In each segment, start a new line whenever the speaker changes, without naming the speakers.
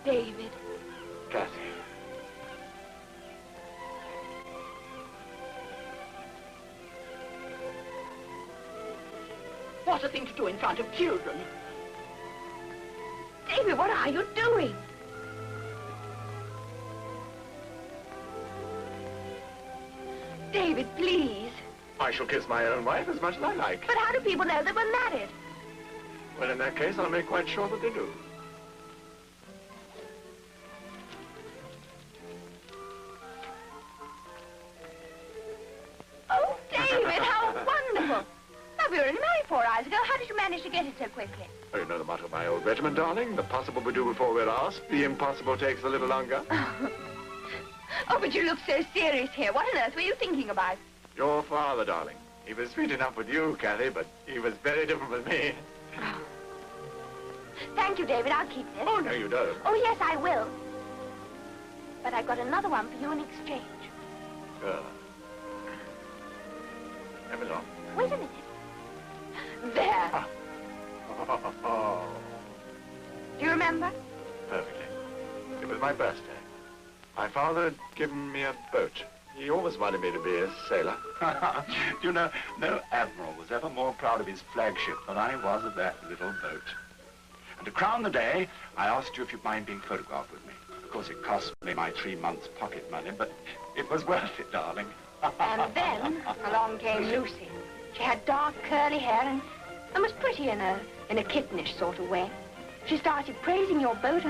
David.
Kathy.
What a thing to do in front of children. David, what are you doing? David, please.
I shall kiss my own wife as much as I like.
But how do people know that we're married?
Well, in that case, I'll make quite sure that they do.
Oh, David, how wonderful. Now, we were only married 4 hours ago. How did you manage to get it so quickly?
Oh, you know the motto of my old regiment, darling. The possible we do before we're asked. The impossible takes a little longer.
Oh, but you look so serious here. What on earth were you thinking about?
Your father, darling. He was sweet enough with you, Kathy, but he was very different with me.
Oh. Thank you, David. I'll keep this.
Oh, no, you don't.
Oh, yes, I will. But I've got another one for you in exchange.
Never long.
Wait a minute. There.
Ah. Oh.
Do you remember?
Perfectly. It was my birthday. My father had given me a boat. He always wanted me to be a sailor.
You know, no admiral was ever more proud of his flagship than I was of that little boat. And to crown the day, I asked you if you'd mind being photographed with me. Of course, it cost me my 3 months' pocket money, but it was worth it, darling.
And then along came Lucy. She had dark, curly hair and was pretty in a kittenish sort of way. She started praising your boat,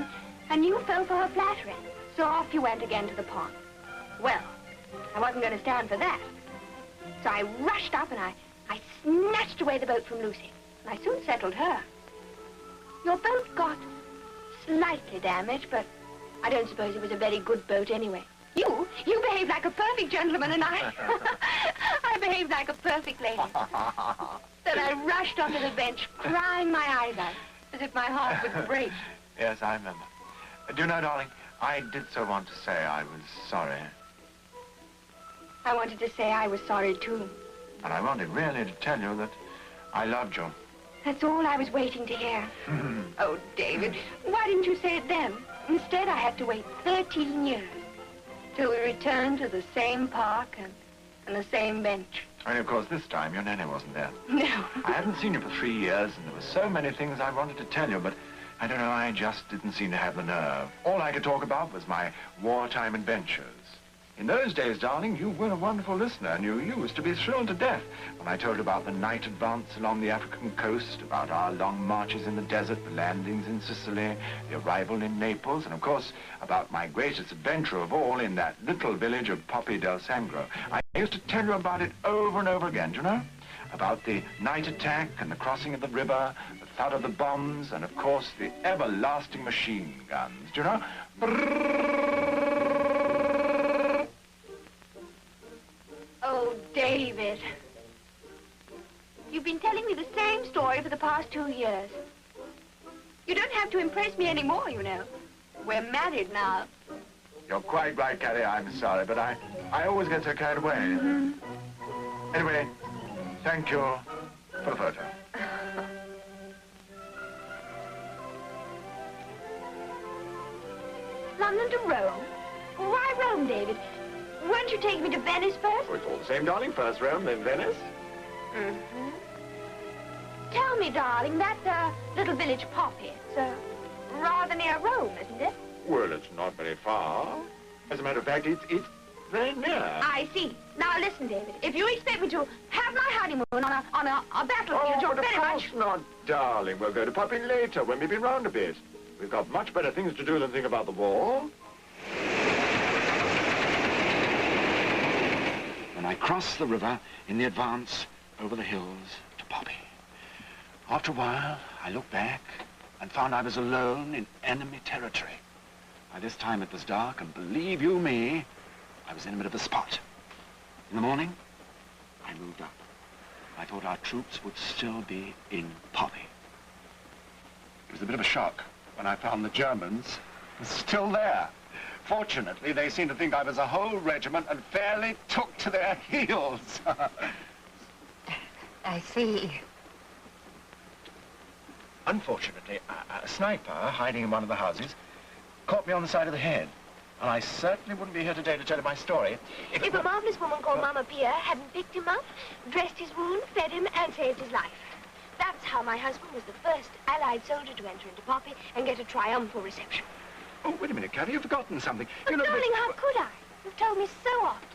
and you fell for her flattery. So off you went again to the pond. Well, I wasn't going to stand for that. So I rushed up and I snatched away the boat from Lucy. And I soon settled her. Your boat got slightly damaged, but I don't suppose it was a very good boat anyway. You behaved like a perfect gentleman, and I behaved like a perfect lady. Then I rushed onto the bench, crying my eyes out, as if my heart would break.
Yes, I remember. Do you know, darling, I did so want to say I was sorry.
I wanted to say I was sorry, too.
And I wanted really to tell you that I loved you.
That's all I was waiting to hear. Oh, David, why didn't you say it then? Instead, I had to wait 13 years till we returned to the same park and the same bench.
Only, of course, this time your nanny wasn't there.
No.
I hadn't seen you for 3 years, and there were so many things I wanted to tell you, but I don't know, I just didn't seem to have the nerve. All I could talk about was my wartime adventures. In those days, darling, you were a wonderful listener, and you used to be thrilled to death when I told about the night advance along the African coast, about our long marches in the desert, the landings in Sicily, the arrival in Naples, and, of course, about my greatest adventure of all in that little village of Poppy del Sangro. I used to tell you about it over and over again, do you know? About the night attack and the crossing of the river, the thud of the bombs, and, of course, the everlasting machine guns, do you know?
Oh, David. You've been telling me the same story for the past 2 years. You don't have to impress me anymore, you know. We're married now.
You're quite right, Kathy. I'm sorry, but I always get so carried away. Anyway, thank you for the photo.
London to Rome? Why Rome, David? Weren't you taking me to Venice first?
Oh, it's all the same, darling. First Rome, then Venice.
Mm-hmm. Tell me, darling, that little village Poppy, it's rather near Rome, isn't it?
Well, it's not very far. As a matter of fact, it's very near.
I see. Now listen, David. If you expect me to have my honeymoon on a battlefield, you're very much...
Of course not, darling. We'll go to Poppy later when we've been round a bit. We've got much better things to do than think about the war.
When I crossed the river in the advance over the hills to Poppy. After a while, I looked back and found I was alone in enemy territory. By this time it was dark, and believe you me, I was in a bit of a spot. In the morning, I moved up. I thought our troops would still be in Poppy. It was a bit of a shock when I found the Germans were still there. Fortunately, they seemed to think I was a whole regiment and fairly took to their heels.
I see.
Unfortunately, a sniper hiding in one of the houses
caught me on the side of the head. And I certainly wouldn't be here today to tell you my story
if a marvelous woman called Mama Pia hadn't picked him up, dressed his wound, fed him, and saved his life. That's how my husband was the first Allied soldier to enter into Poppy and get a triumphal reception.
Oh, wait a minute, Kathy, you've forgotten something.
But, darling, how could I? You've told me so often.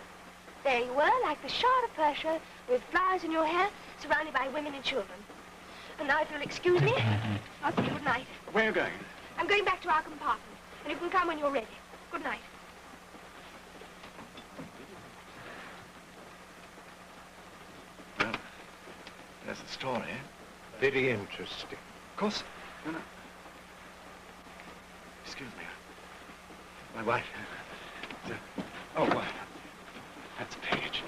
There you were, like the Shah of Persia, with flowers in your hair, surrounded by women and children. And now, if you'll excuse me, I'll say good night.
Where are you going?
I'm going back to our compartment, and you can come when you're ready. Good night.
Well, there's the story.
Very interesting.
Of course, you know. Excuse me. My wife. Oh, well, that's Paige.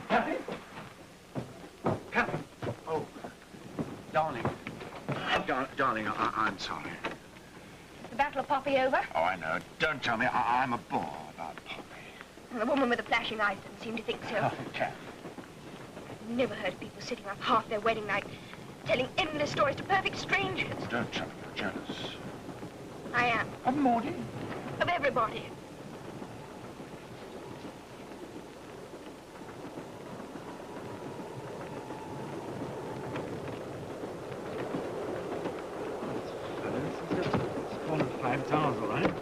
Kathy? Kathy? Oh, darling. Darling, I'm sorry.
The Battle of Poppy over?
Oh, I know. Don't tell me. I'm a bore about Poppy.
The woman with the flashing eyes didn't seem to think so.
Oh, Kathy.
I've never heard people sitting up half their wedding night telling endless stories to perfect strangers.
Don't tell me you're jealous.
I am.
Of Maudie?
Of everybody.
It's 4 or 5 towers, all right?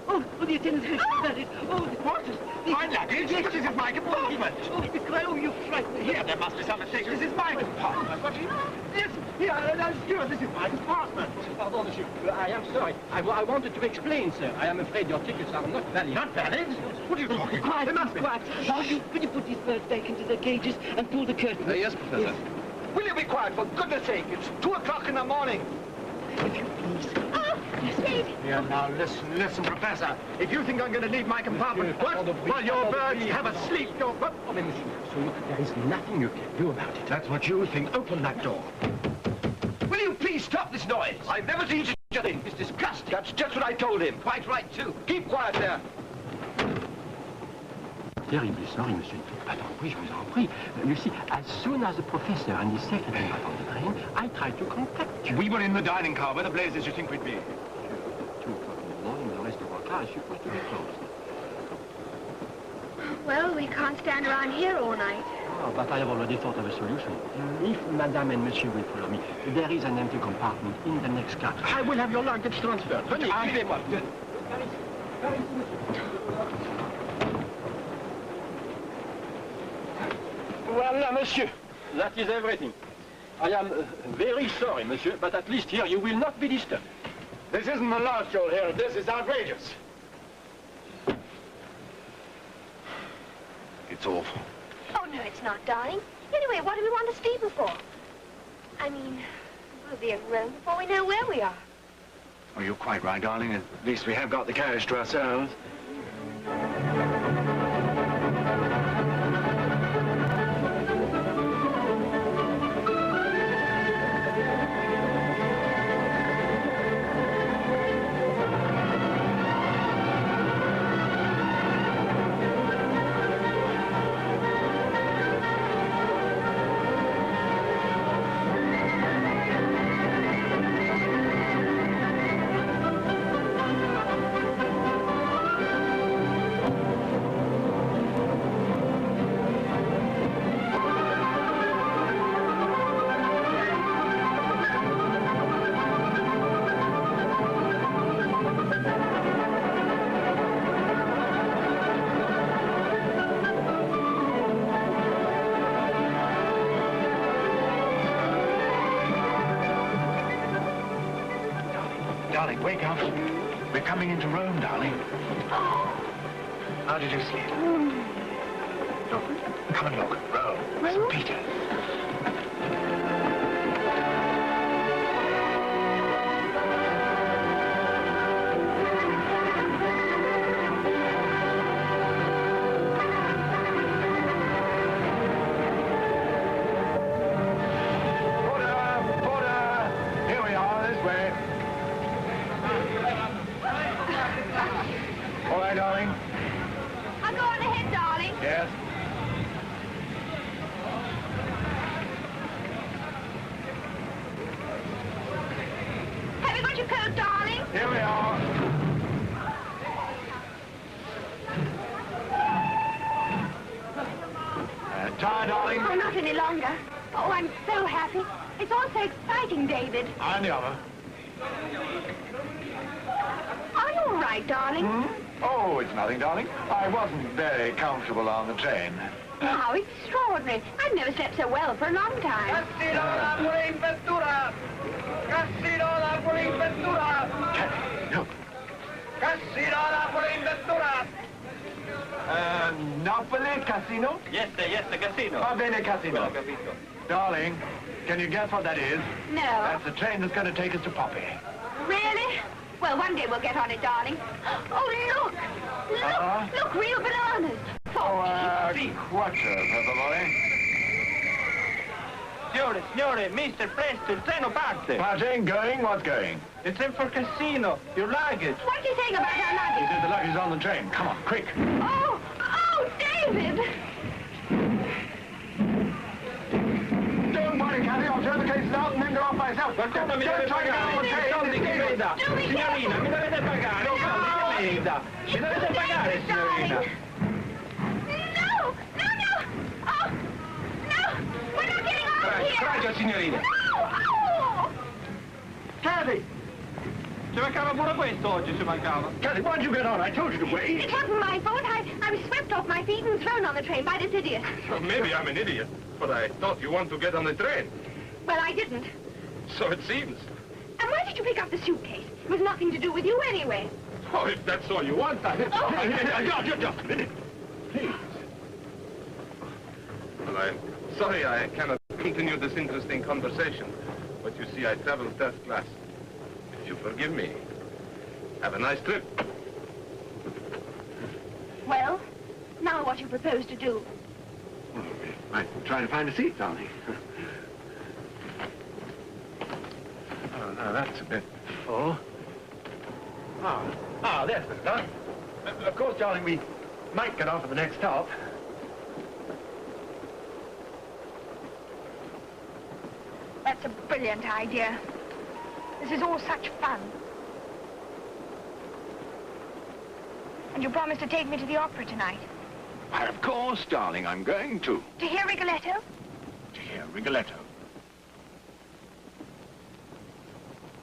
Oh, the attendants have got it. Oh,
What? My luggage? This is my compartment.
Oh, you frightened me.
Here, there must be some mistake. This is my compartment. What do you... Yes, here, steward, this is my compartment.
Pardon, monsieur. I am sorry. I wanted to explain, sir. I am afraid your tickets are not valid.
Not valid? What are you talking about?
Quiet,
They must be.
quiet. Could you put these birds back into their cages and pull the curtain?
Yes, Professor.
Will you be quiet, for goodness sake? It's 2 o'clock in the morning.
If you please.
Oh, Steve!
Here, now, listen, Professor. If you think I'm going to leave my compartment, what? While your birds have a sleep, your... What?
Oh, mais monsieur, so there is nothing you can do about it.
That's what you think. Open that door.
Will you please stop this noise? I've never seen such a thing. It's disgusting. That's just what I told him. Quite right, too. Keep quiet there.
Terribly sorry, monsieur. But oui, je vous en prie. You see, as soon as the professor and his secretary got on the train, I tried to contact you.
We were in the dining car. Where the blazes you think we'd be?
2 o'clock in the morning, the rest of our car is supposed to be closed.
Well, we can't stand around here all night.
Oh, but I have already thought of a solution. If Madame and Monsieur will follow me, there is an empty compartment in the next car. I will have your luggage transferred. Venez, suivez-moi. Voilà, monsieur. That is everything. I am very sorry, monsieur, but at least here you will not be disturbed.
This isn't the last you'll hear of this. It's outrageous. It's awful.
Oh, no, it's not, darling. Anyway, what do we want a steamer for? I mean, we'll be in Rome before we know where we are.
Oh, you're quite right, darling. At least we have got the carriage to ourselves. Darling, wake up. We're coming into Rome, darling. How did you sleep? Look, come and look. Rome. St. Peter.
any longer. Oh, I'm so happy. It's all so exciting, David.
On the other.
Are you all right, darling?
Oh, it's nothing, darling. I wasn't very comfortable on the train.
How extraordinary. I've never slept so well for a long time.
Look. Napoli Casino?
Yes, the casino.
Va bene, Casino. Darling, can you guess what that is?
No.
That's the train that's going to take us to Poppy.
Really? Well, one day we'll get on it, darling. Oh, look! Look! Look, real bananas!
Quattro, per favore.
Signore, mister, presto, il treno parte.
Parting, going, what's going?
The train for casino, your luggage.
What are you saying about our
He
luggage?
said the luggage is on the train. Come on, quick.
Oh, David!
Don't worry, Kathy. I'll turn the cases out and then go off myself.
Qualcuno mi deve pagare, soldi che veda. Signorina, mi dovete pagare, soldi che veda. Mi dovete pagare, signorina.
No! Oh, no! We're not getting off here!
Coraggio, signorina.
No! Oh!
Kathy!
Ci mancava pure questo oggi, ci mancava.
Kathy, why'd you get on? I told you to wait.
It wasn't my fault. I was swept off my feet and thrown on the train by this idiot.
Well, maybe I'm an idiot, but I thought you want to get on the train.
Well, I didn't.
So it seems.
And why did you pick up the suitcase? It was nothing to do with you anyway.
Oh, if that's all you want, I...
Just a minute. Please.
Well, I'm sorry I cannot continue this interesting conversation, but you see, I travel first class. If you forgive me, have a nice trip.
Well, now what do you propose to do?
Well, we might try to find a seat, darling. Oh, no, that's a bit full. There's the start. Of course, darling, we might get off at the next stop.
That's a brilliant idea. This is all such fun. And you promised to take me to the opera tonight.
Why, of course, darling, I'm going to.
To hear Rigoletto?
To hear Rigoletto.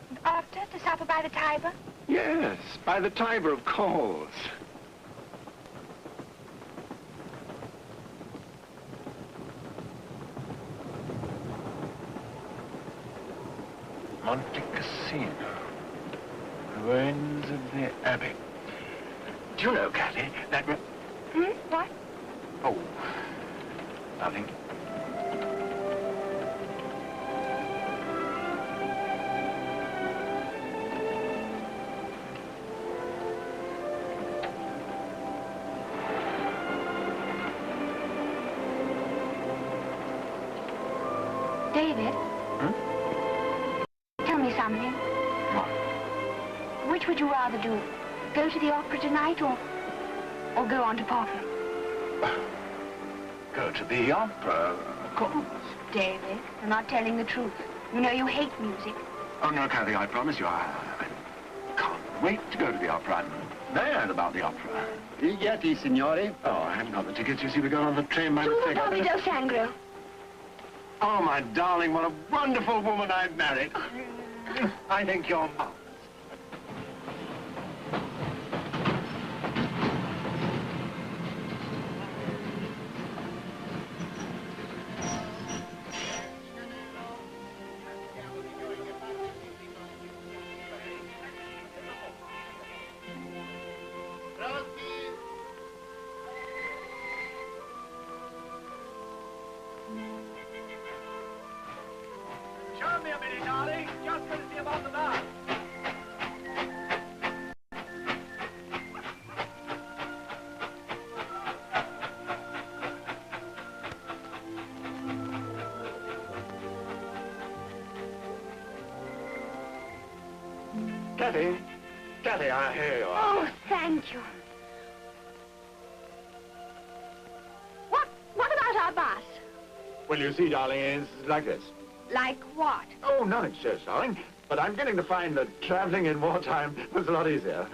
And after, to supper by the Tiber?
Yes, by the Tiber, of course. Monte Cassino. Ruins of the Abbey. Do you know, Kathy, that...
What?
Oh, nothing.
David? Tell me something.
What?
Which would you rather do? Go to the opera tonight or go on to Poppy?
Go to the opera, of course.
David, you're not telling the truth. You know you hate music.
Oh, no, Kathy, I promise you, I can't wait to go to the opera. I'm mad about the opera.
Biglietti, signori.
Oh, I haven't got the tickets. You see, we got on the train by mistake.
Poppy del Sangro.
Oh, my darling, what a wonderful woman I've married. I think you're marvelous.
Show me a minute, darling. Just going to see about the bar.
Kathy, here you are.
Oh, thank you. What about our bus?
Well, you see, darling, it's like this.
Like what?
Oh, nothing serious, darling. But I'm getting to find that traveling in wartime was a lot easier.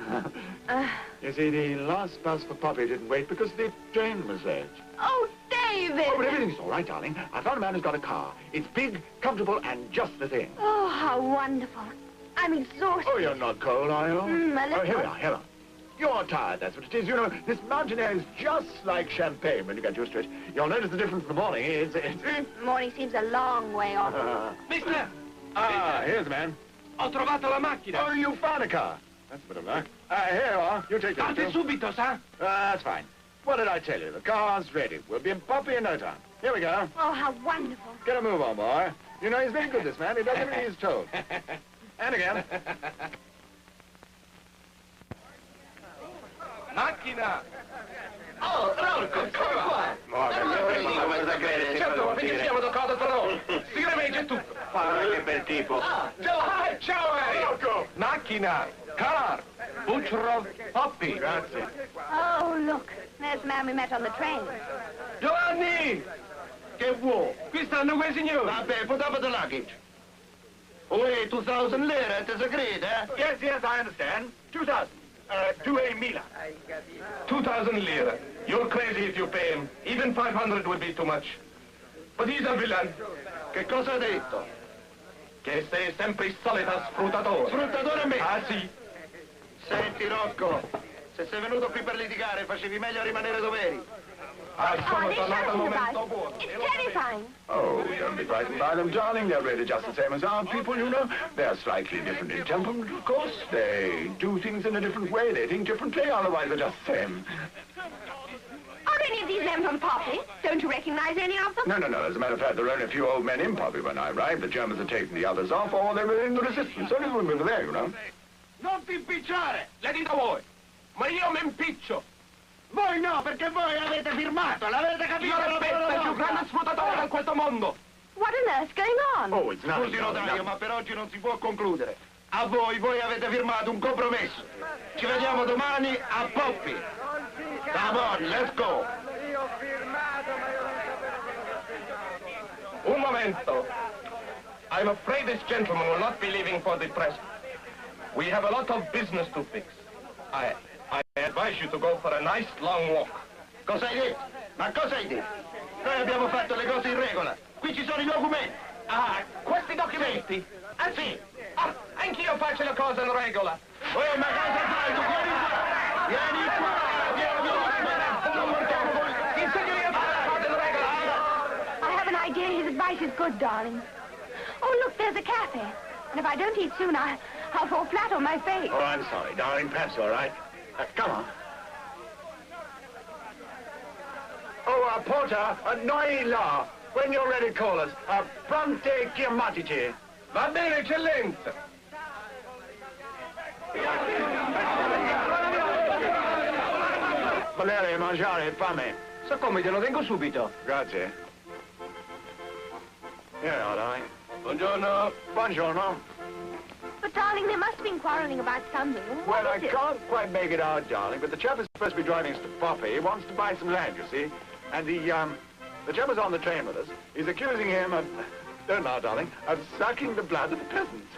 You see, the last bus for Poppy didn't wait because the train was late.
Oh, David! believe it.
Oh, but everything's all right, darling. I found a man who's got a car. It's big, comfortable, and just the thing.
Oh, how wonderful. I'm exhausted.
Oh, you're not cold, are you?
A little.
Oh, here we are, here we are. You're tired, that's what it is. You know, this mountain air is just like champagne when you get used to it. You'll notice the difference in the morning.
Morning seems a long way off.
Mister!
Here's the man.
Ho trovato la macchina.
Oh, you found a car. That's a bit of luck. Here you are. You take this.
Parte subito, sa?
That's fine. What did I tell you? The car's ready. We'll be in Poppy in no time. Here we go.
Oh, how wonderful.
Get a move on, boy. You know, he's very good, this man. He does everything he's told. And again.
Macchina!
Oh, Rocco, come qua.
Certo, quindi siamo d'accordo tra noi. Sicuramente è tutto.
Che bel tipo.
Ciao, Rocco! Macchina, car, Butcherov, Poppy.
Grazie.
Oh, look. There's the man we met on the train.
Gianni! Che vuoi? Qui stanno quei signori.
Vabbè, put up the luggage. Wait, 2,000 lire, it is agreed, eh?
Yes, I understand. 2,000. 2,000.
2,000 lire. You're crazy if you pay him. Even 500 would be too much. But he's a villain.
Che cosa ha detto?
Che sei sempre il solito sfruttatore.
Sfruttatore a me?
Ah, sì.
Senti, Rocco, se sei venuto qui per litigare, facevi meglio a rimanere dove eri.
Sono
They're
tornato al
shouting
momento
about
buono.
it. It's terrifying.
Oh, don't be frightened by them, darling. They're really just the same as our people, you know. They're slightly different in temperament, of course. They do things in a different way. They think differently, otherwise they're just the same.
Are any of these men from Poppy? Don't you recognize any of them?
No. As a matter of fact, there were only a few old men in Poppy when I arrived. The Germans had taken the others off, or they were in the resistance. Only the women were there, you know.
Non ti impicciare! Le dico voi! Ma io mi impiccio!
Voi no, perché voi avete firmato, l'avete capito?
Io rispetto il più grande sfruttatore di questo mondo.
What on earth's going on?
Oh, it's nothing.
Scusi, notaio, ma per oggi non si può concludere. A voi avete firmato un compromesso. Ci vediamo domani a Poppy. Come on, let's go.
Un momento. I'm afraid this gentleman will not be leaving for the present. We have a lot of business to fix. I advise you to go for a nice long walk.
Cosa hai detto? Ma cosa hai detto? Noi abbiamo fatto le cose in regola. Qui ci sono i documenti.
Ah, questi documenti?
Ah, sì.
Ah, anch'io faccio le cose in regola.
Ma cosa fai? Tu vieni qua! Vieni qua!
Insegno io a fare le cose in regola.
I have an idea his advice is good, darling. Oh, look, there's a cafe. And if I don't eat soon, I'll fall flat on my face.
Oh, I'm sorry, darling. Perhaps you're right. Come on. Oh, Porter, noi là. When you're ready, call us. Pronte chiamatici.
Va bene, eccellenza.
Volere mangiare, fame.
So come, te lo tengo subito.
Grazie. Here you are, darling.
Buongiorno.
Buongiorno.
But, darling, they must have been quarreling about something.
Well,
What
I
is it?
can't quite make it out, darling, but the chap is supposed to be driving us to Poppy. He wants to buy some land, you see. And the chap is on the train with us. He's accusing him of, don't laugh, darling, of sucking the blood of the peasants.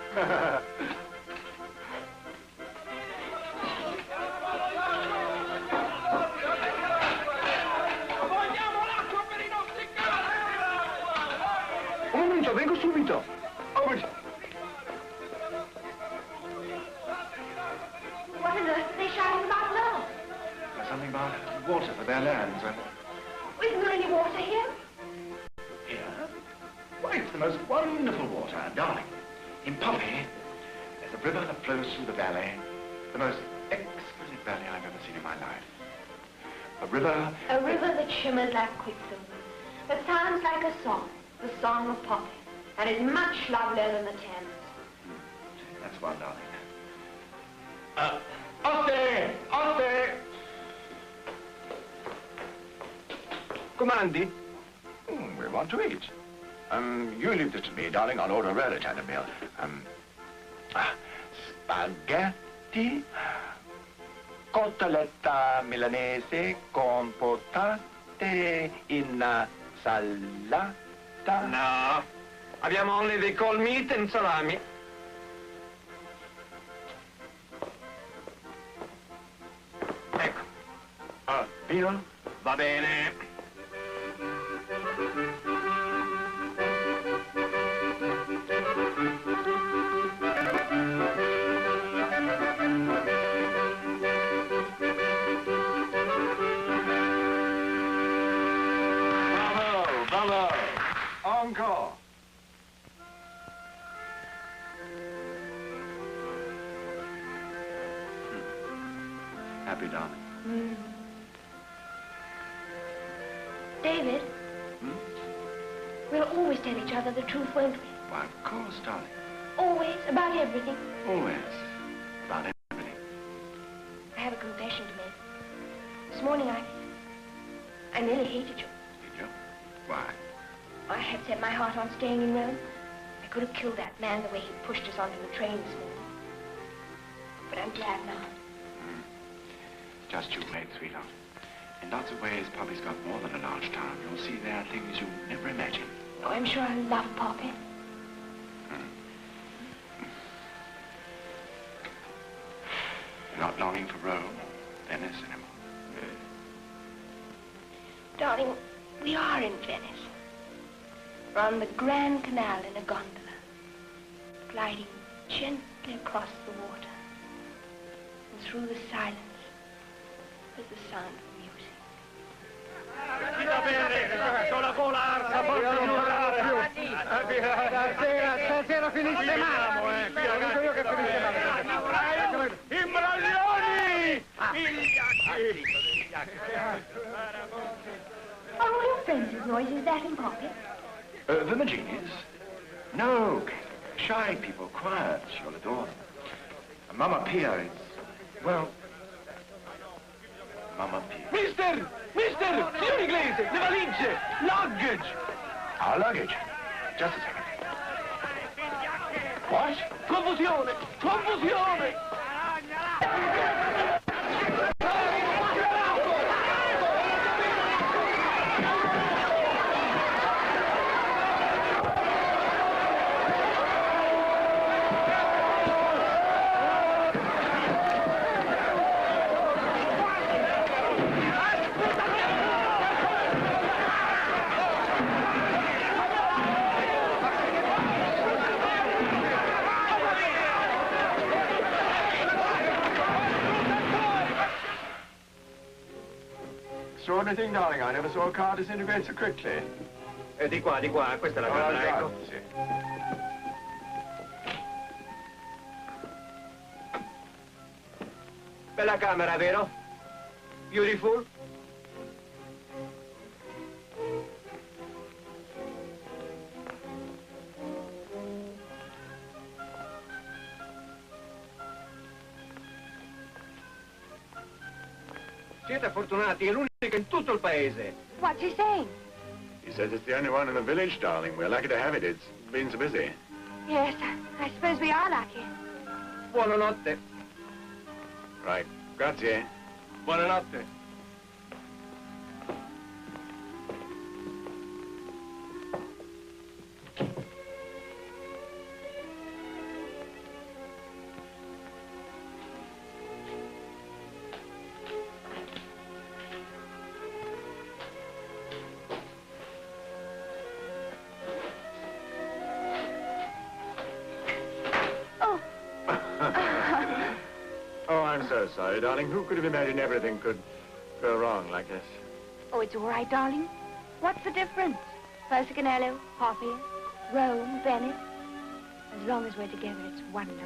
Un momento, vengo subito.
Oh, but...
What on earth are they shouting about now?
Something about water for their lands.
Isn't there any water here?
Here? Why, it's the most wonderful water, darling. In Poppy, there's a river that flows through the valley. The most exquisite valley I've ever seen in my life. A river...
A river that shimmers like quicksilver, that sounds like a song, the song of Poppy, and is much lovelier than the Thames.
That's one, darling.
Oste! Oste! Comandi?
We want to eat. You leave this to me, darling. I'll order a real Italian meal. Spaghetti, cotoletta milanese con potate in salata.
No. Abbiamo only the cold meat and salami.
Ecco. Vino?
Va bene.
Encore. Happy, darling?
Mm. David, we'll always tell each other the truth, won't we?
Why, of course, darling.
Always, about everything.
Always. About everything.
I have a confession to make. This morning I nearly hated you.
Did you? Why?
I had set my heart on staying in Rome. I could have killed that man the way he pushed us onto the train this morning. But I'm glad now.
Just you, mate, sweetheart. In lots of ways, Poppy's got more than a large town. You'll see there are things you never imagined.
Oh, I'm sure I love Poppy.
You're not longing for Rome, Venice anymore.
Darling, we are in Venice. We're on the Grand Canal in a gondola, gliding gently across the water. And through the silence, there's the sound of music.
Stasera finisce male, dico io che finisce male. Imbraglioni!
Are all your friends' noises that in Poppy?
The Maginis? No, shy people, quiet. You'll adore them. Mamma Pia is, well, Mamma Pia.
Mister, signor inglese, le valigie, luggage.
Our luggage. Just a second. What?
Confusione!
Extraordinary thing, darling. I never saw a car disintegrate so quickly.
Di qua, questa è la camera, ecco.
Sì.
Bella camera, vero? Beautiful? Siete fortunati, è l'unica in tutto il paese.
What's he saying?
He says it's the only one in the village, darling. We're lucky to have it. It's been so busy.
Yes, I suppose we are lucky.
Buonanotte.
Right. Grazie.
Buonanotte.
Oh, I'm so sorry, darling. Who could have imagined everything could go wrong like this?
Oh, it's all right, darling. What's the difference? Persicanello, Poppy, Rome, Venice. As long as we're together, it's wonderful.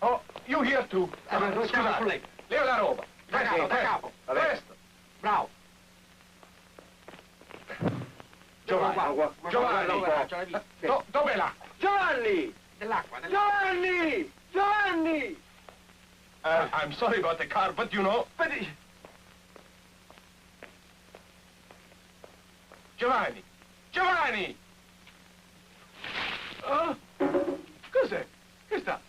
Oh, you here too. Scusa, leva la roba.
Da capo.
Presto.
Bravo.
Giovanni. Dov'è l'acqua?
Gianni! Dell'acqua. Gianni!
I'm sorry about the car, but you know... Giovanni! Cos'è? Che sta?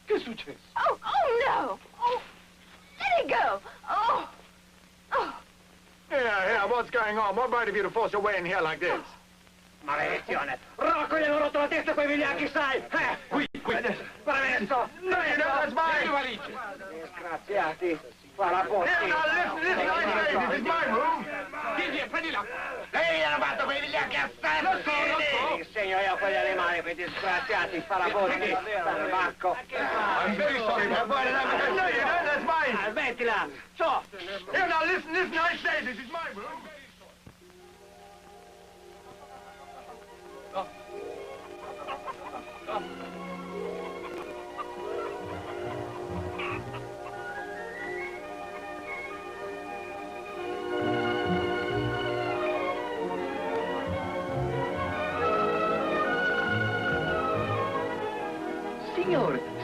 Che è successo?
Oh, no! Oh, let it go! Oh!
Yeah, what's going on? What right have you to force your way in here like this?
Maledizione! Rocco, gli hanno rotto la testa quei vigliacchi, sai!
Qui.
Presto!
No, you don't, that's mine!
Valigie.
Disgraziati! Fa la botta!
Listen, this is my room!
Prendi l'acqua.
Lei hanno fatto quei vigliacchi assassini! Insegno io a quegli animali, quei disgraziati, fa la botta! Bacco!
I'm very sorry, my boy.
No, you don't, that's mine!
Smettila! So!
Here, now, listen, I say this is my room!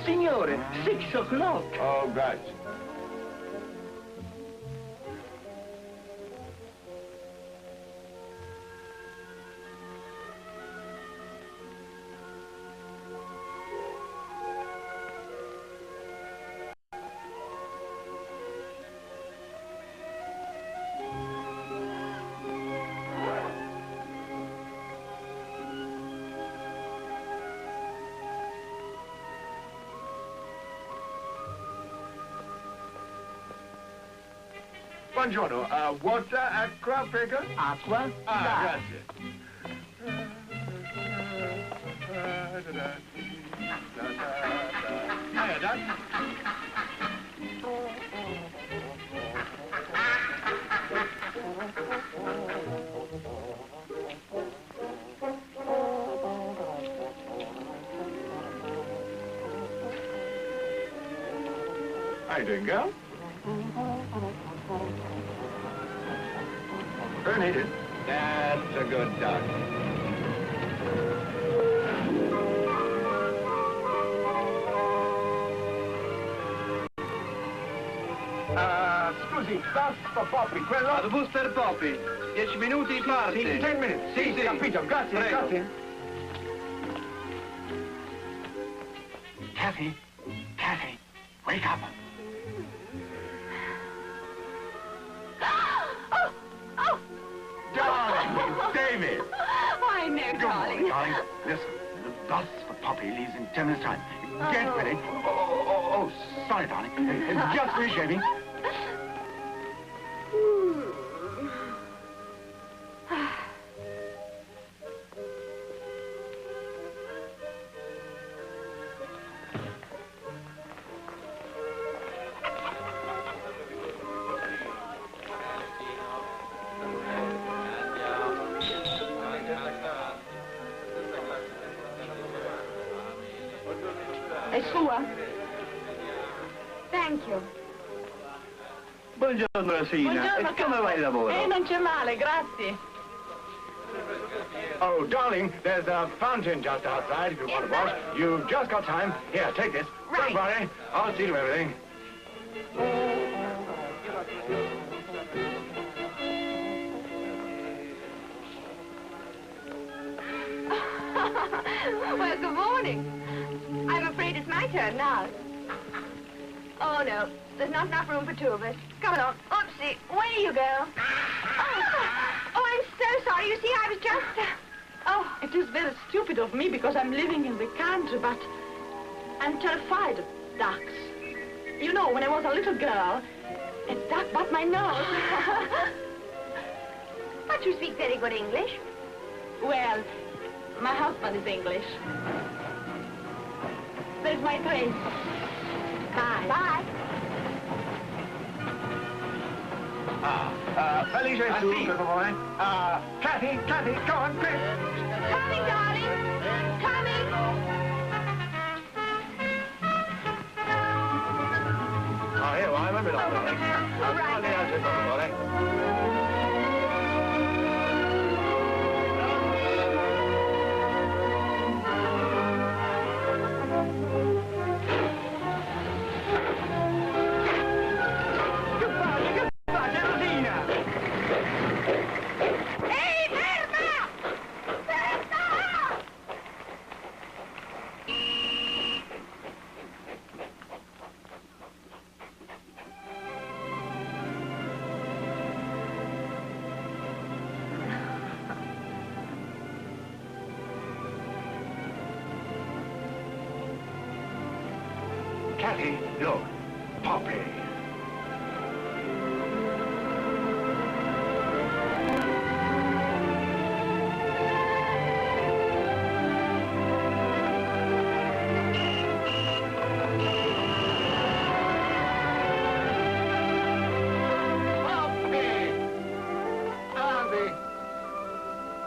Signore, 6 o'clock!
Oh, grazie.
Buongiorno, water, acqua, prego?
Acqua?
Grazie. Hiya, Doc. How you doing, girl? Needed. That's a good duck. Scusi, bus for Poppy, quello?
Al bus per Poppy. 10 minuti parte.
Sì, 10 minutes. Sì, capito, grazie,
Prego.
grazie.
Kathy, wake up.
Darling, David.
I know, darling.
Darling, listen, the bus for Poppy leaves in 10 minutes' time. Get ready. Oh, sorry, darling. Just finished shaving.
È sua? Thank you.
Buongiorno, Sina.
Buongiorno,
Come va il lavoro?
non c'è male, grazie.
Oh, darling, there's a fountain just outside if you want to wash. You've just got time. Here, take this.
Right.
Don't worry. I'll see to everything.
Well, good morning. I'm afraid it's my turn now. Oh, no. There's not enough room for two of us. Come along. Oopsie. Where you go? Oh, I'm so sorry. You see, I was just... Oh,
It is very stupid of me because I'm living in the country, but I'm terrified of ducks. You know, when I was a little girl, a duck bit my nose.
But you speak very good English.
Well, my husband is English. There's my train. Bye.
Bye.
Felice su, per favore. Kathy, go on, quick.
Coming, darling. Coming.
it on, darling.
All right.
Kathy, look. Poppy.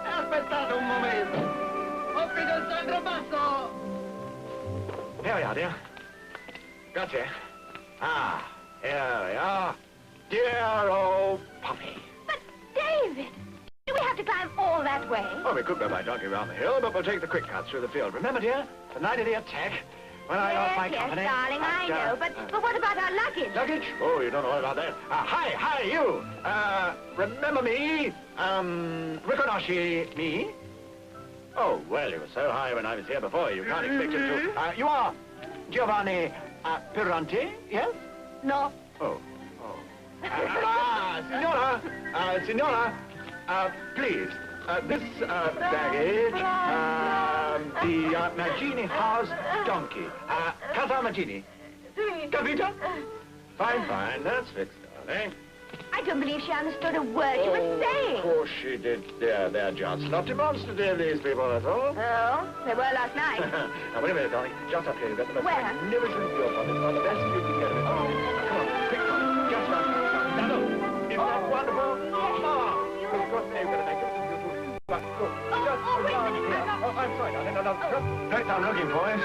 Aspettate un momento. Occhi del sangue basso.
Here we are, dear. Gotcha. Ah, here we are. Dear old Poppy.
But, David, do we have to climb all that way?
Oh, we could go by donkey around the hill, but we'll take the quick cut through the field. Remember, dear, the night of the attack, when I lost my company?
Yes, darling, I know. But what about our luggage?
Luggage? Oh, you don't know about that. Hi, you. Remember me? Riconosci me? Oh, well, you were so high when I was here before, you can't expect him to... you are Giovanni Piranti, yes?
No.
Oh. Signora, please, this baggage, the Maggini House donkey, Casa Maggini. Capito? Fine, that's fixed, darling.
I don't believe she understood a word you were saying.
Of course she did. They're just not demonstrative, these people, that's all.
Oh, they were last night.
Now, wait a minute, darling. Just up here, you've got the most
Where?
magnificent view of it. It's one of the best you can get of it. Come on, quick, just round. Now, look. Isn't that wonderful? Of course, they're going to make it beautiful. But, look, just
wait a
around
minute,
here.
no.
I'm sorry, darling. No. Place I'm looking for is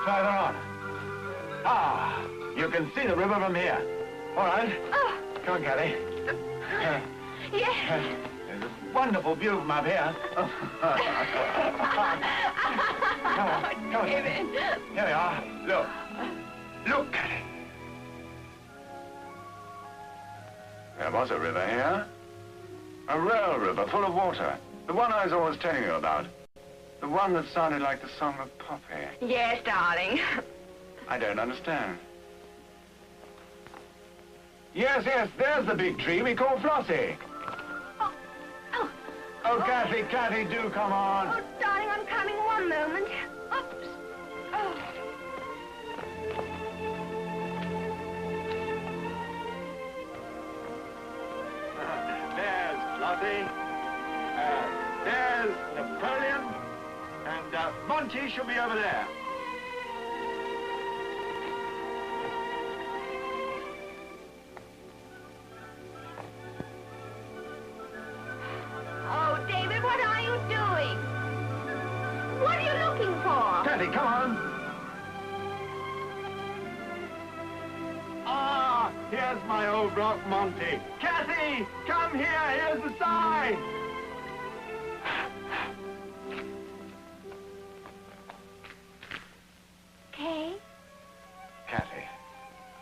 further on. Ah, you can see the river from here. All right.
Oh.
Come on, Kathy.
Yes.
There's a wonderful view from up here. Come on.
David.
Here we are. Look, Kathy. There was a river here. A real river full of water. The one I was always telling you about. The one that sounded like the song of Poppy.
Yes, darling.
I don't understand. Yes, there's the big tree we call Flossie. Oh, Kathy, do come on.
Oh, darling, I'm coming. One moment. Oops. Oh.
There's Flossie. There's Napoleon. And Monty should be over there.
Oh, David, what are you doing? What are you looking for?
Kathy, come on. Ah, here's my old rock, Monty. Kathy, come here. Here's the sign.
Kay?
Kathy.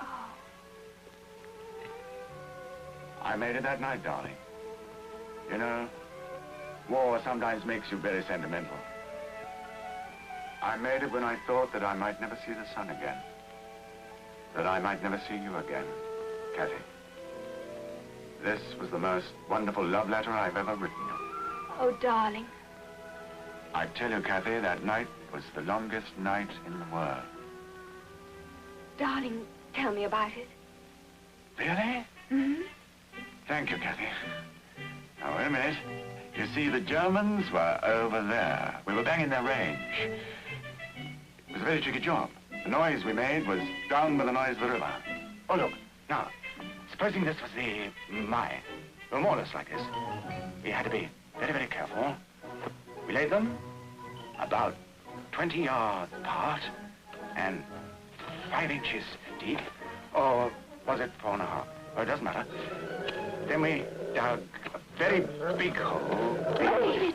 Oh.
I made it that night, darling. You know, war sometimes makes you very sentimental. I made it when I thought that I might never see the sun again. That I might never see you again, Kathy. This was the most wonderful love letter I've ever written you.
Oh, darling.
I tell you, Kathy, that night was the longest night in the world.
Darling, tell me about it.
Really?
Mm-hmm.
Thank you, Kathy. Now, wait a minute. You see, the Germans were over there. We were banging their range. It was a very tricky job. The noise we made was drowned by the noise of the river. Oh, look. Now, supposing this was the mine. Well, more or less like this. We had to be very, very careful. We laid them about 20 yards apart and 5 inches deep. Or
Was it 4.5? Oh, it doesn't matter. Then we dug a very big hole.
David!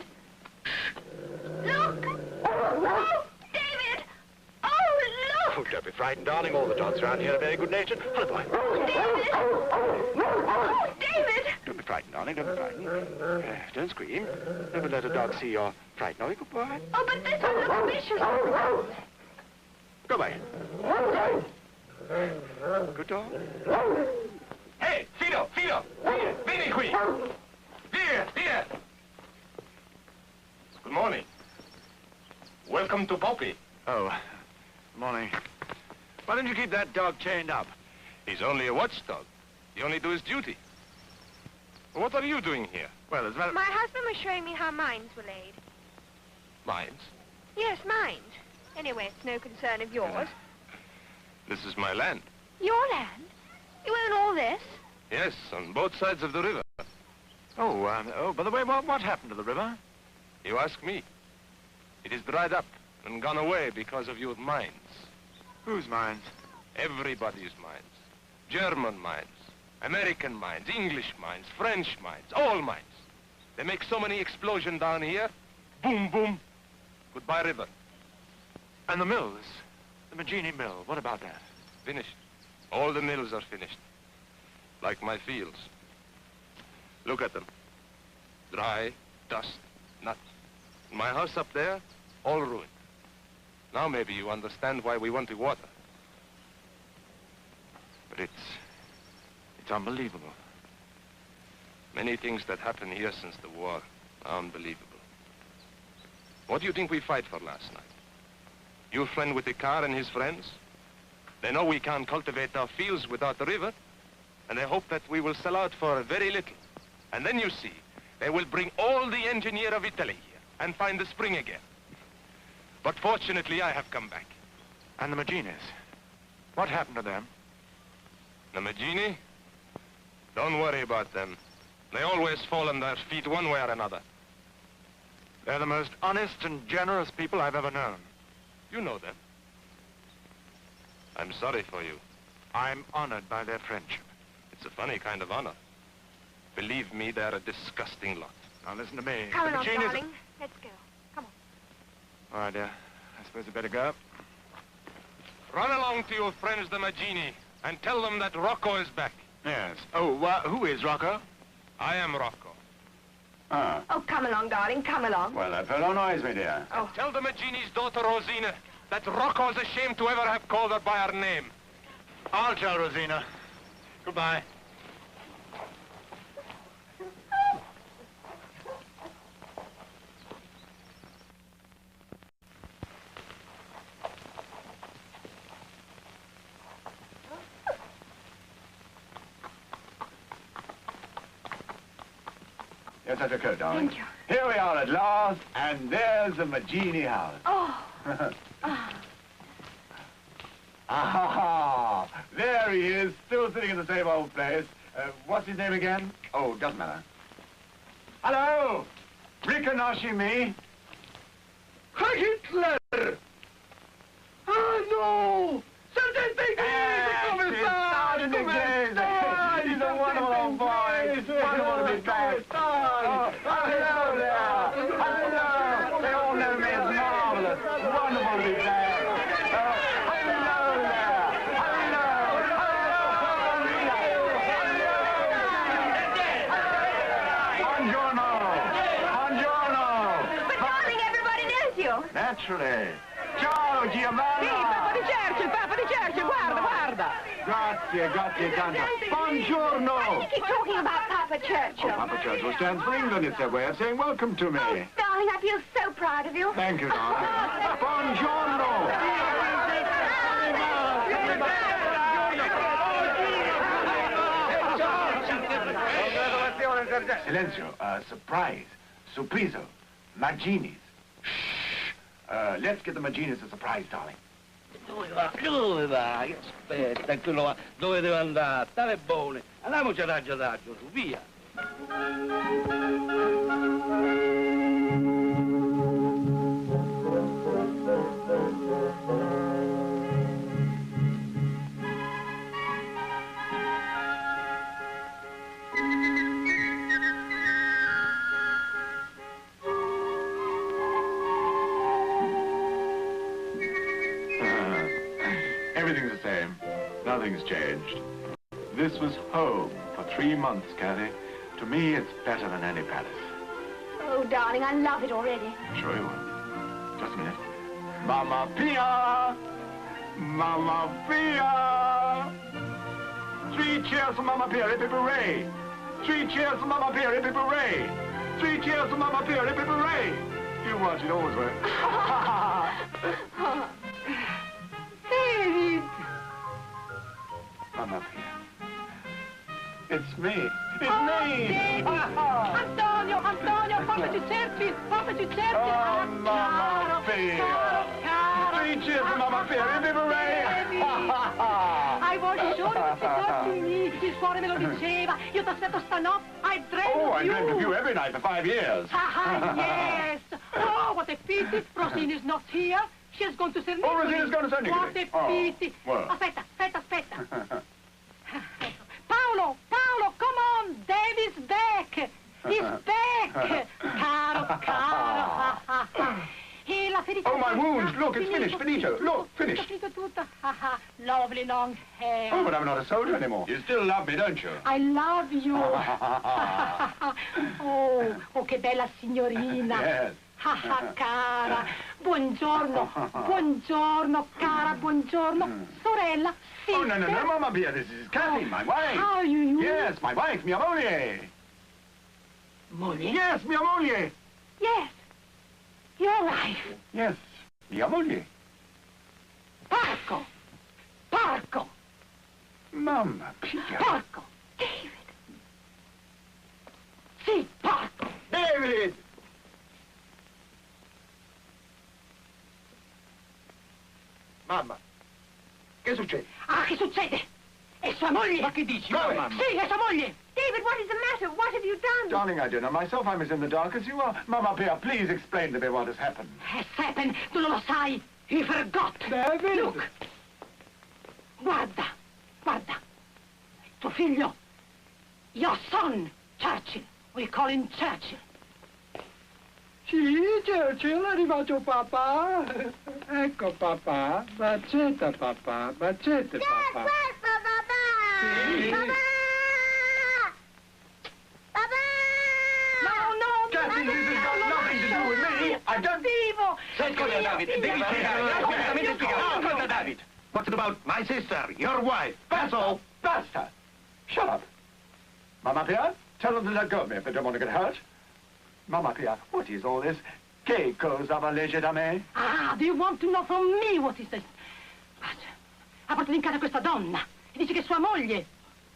Look! Oh, David! Oh, look!
Oh, don't be frightened, darling. All the dogs around here are very good-natured. Hello, boy.
David! Oh, David!
Don't be frightened, darling. Don't be frightened. Don't scream. Never let a dog see you're frightened. Are you good boy?
Oh, but this one looks vicious.
Go away. Good dog.
Hey, Fido! Vieni qui! Here! Good morning. Welcome to Poppy.
Oh, morning. Why don't you keep that dog chained up?
He's only a watchdog. He only do his duty. What are you doing here?
Well, as well...
My husband was showing me how mines were laid.
Mines?
Yes, mines. Anyway, it's no concern of yours.
This is my land.
Your land? You own all this?
Yes, on both sides of the river.
Oh, by the way, what happened to the river?
You ask me. It is dried up and gone away because of your mines.
Whose mines?
Everybody's mines. German mines, American mines, English mines, French mines, all mines. They make so many explosions down here. Boom, boom. Goodbye, river.
And the mills? The Maggini mill, what about that?
Finished. All the mills are finished. Like my fields. Look at them. Dry, dust, nothing. My house up there, all ruined. Now maybe you understand why we want the water.
But it's unbelievable.
Many things that happened here since the war are unbelievable. What do you think we fight for last night? Your friend with the car and his friends? They know we can't cultivate our fields without the river, and they hope that we will sell out for very little. And then you see, they will bring all the engineer of Italy here and find the spring again. But fortunately, I have come back.
And the Magginis? What happened to them?
The Maggini? Don't worry about them. They always fall on their feet one way or another.
They're the most honest and generous people I've ever known.
You know them. I'm sorry for you.
I'm honored by their friendship.
It's a funny kind of honor. Believe me, they're a disgusting lot.
Now listen to me.
Come
The
along,
Magginis-
darling. Let's go. Come on.
All right, dear. I suppose I better go.
Run along to your friends, the Maggini, and tell them that Rocco is back.
Yes. Oh, who is Rocco?
I am Rocco.
Ah.
Oh, come along, darling. Come along.
Well, that fellow annoys me, dear.
Oh.
Tell the Maggini's daughter, Rosina, that Rocco's ashamed to ever have called her by her name.
I'll tell Rosina. Goodbye. Yes, that's your coat, darling.
Thank you.
Here we are at last, and there's the Maggini house.
Oh.
Ah, there he is, still sitting in the same old place. What's his name again? Oh, doesn't matter. Hello? Rikonoshi me?
Hitler! Ah, no!
Come he's a wonderful old boy. It's wonderful to be back. Oh, hello there. Hello. They all know me as marvelous. Wonderful to be back. Hello there. Buongiorno. Buongiorno.
But, darling, everybody knows you.
Naturally. Ciao, Giovanni.
Il Papa di Churchill, guarda!
Grazie, tanta. Buongiorno.
Why do you keep talking about Papa Churchill?
Oh, Papa Churchill stands for England. It's their way of saying welcome to me.
Oh, darling, I feel so proud of you.
Thank you, darling. Buongiorno. Silenzio. Surprise. Surpriso. Magginis. Shh. Let's get the Magginis a surprise, darling.
Dove vai? Aspetta, quello va. Dove deve andare? Stare buone. Andiamoci adagio, su, via.
Everything's the same. Nothing's changed. This was home for 3 months, Kathy. To me, it's better than any palace.
Oh, darling, I love it already.
Sure you will. Just a minute. Mamma Pia! Mamma Pia! 3 cheers for Mamma Pia, hip hip hooray! 3 cheers for Mamma Pia, hip hip hooray! 3 cheers for Mamma Pia, hip hip hooray! You watch, it always works.
David!
Mamma Pia. It's me. It's
Oh,
me!
David! Antonio, fammi cerchi!
Oh, Mamma Pia!
Caro!
3 cheers for Mamma Pia, hip hip hooray!
I was sure that you talk to me. Il cuore me lo diceva. Io ti aspetto stanotte. I dreamt
Oh,
of
I
you.
dreamed of you every night for 5 years.
Yes. Oh, what a pity. Rosine is not here. She has gone to St.
Oh, Rosina's gone to St.
What
Nicholas.
a pity.
Well.
Aspetta. Paolo, come on. David's back. He's back. Caro. E la felicità.
Oh, my wounds. Look, it's finished. Finito. Look, finished.
Tutto. Lovely long hair.
Oh, but I'm not a soldier anymore. You still love me, don't you?
I love you. Oh, che bella signorina.
Yes.
Cara. Buongiorno, cara, buongiorno. Sorella, sì.
Oh, no, Mamma Pia, this is Kathy, my wife.
How are you?
Yes, my wife, mia moglie.
Moglie?
Yes, mia moglie.
Yes. Your wife.
Yes, mia moglie.
Porco.
Mamma Pia.
Porco. David. Sì, porco.
David! Mamma, che succede?
Ah, che succede? È sua moglie.
Ma che dici?
Come?
Mamma?
Sì, è sua moglie.
David, what is the matter? What have you done?
Darling, I don't know myself. I'm as in the dark as you are. Mamma Pia, please explain to me what has happened.
Has happened. Tu non lo sai. You forgot.
David!
Look. Guarda. Tuo figlio. Your son, Churchill. We call him Churchill.
Sì, Churchill, è arrivato papà. Ecco papà. Baccetta papà. Baccette papà. Sì.
No.
Kathy, this has got nothing to do with me. I don't...
Vivo.
Ascolta, David, devi Ascolta, David. What's it about my sister, your wife? That's all.
Basta! Shut up. Mamma Pia, tell them to let go of me if they don't want to get hurt. Mamma Pia, what is all this? Che cosa legge da me?
Ah, do you want to know from me what is this? Ha portato in casa questa donna e dice che è sua moglie.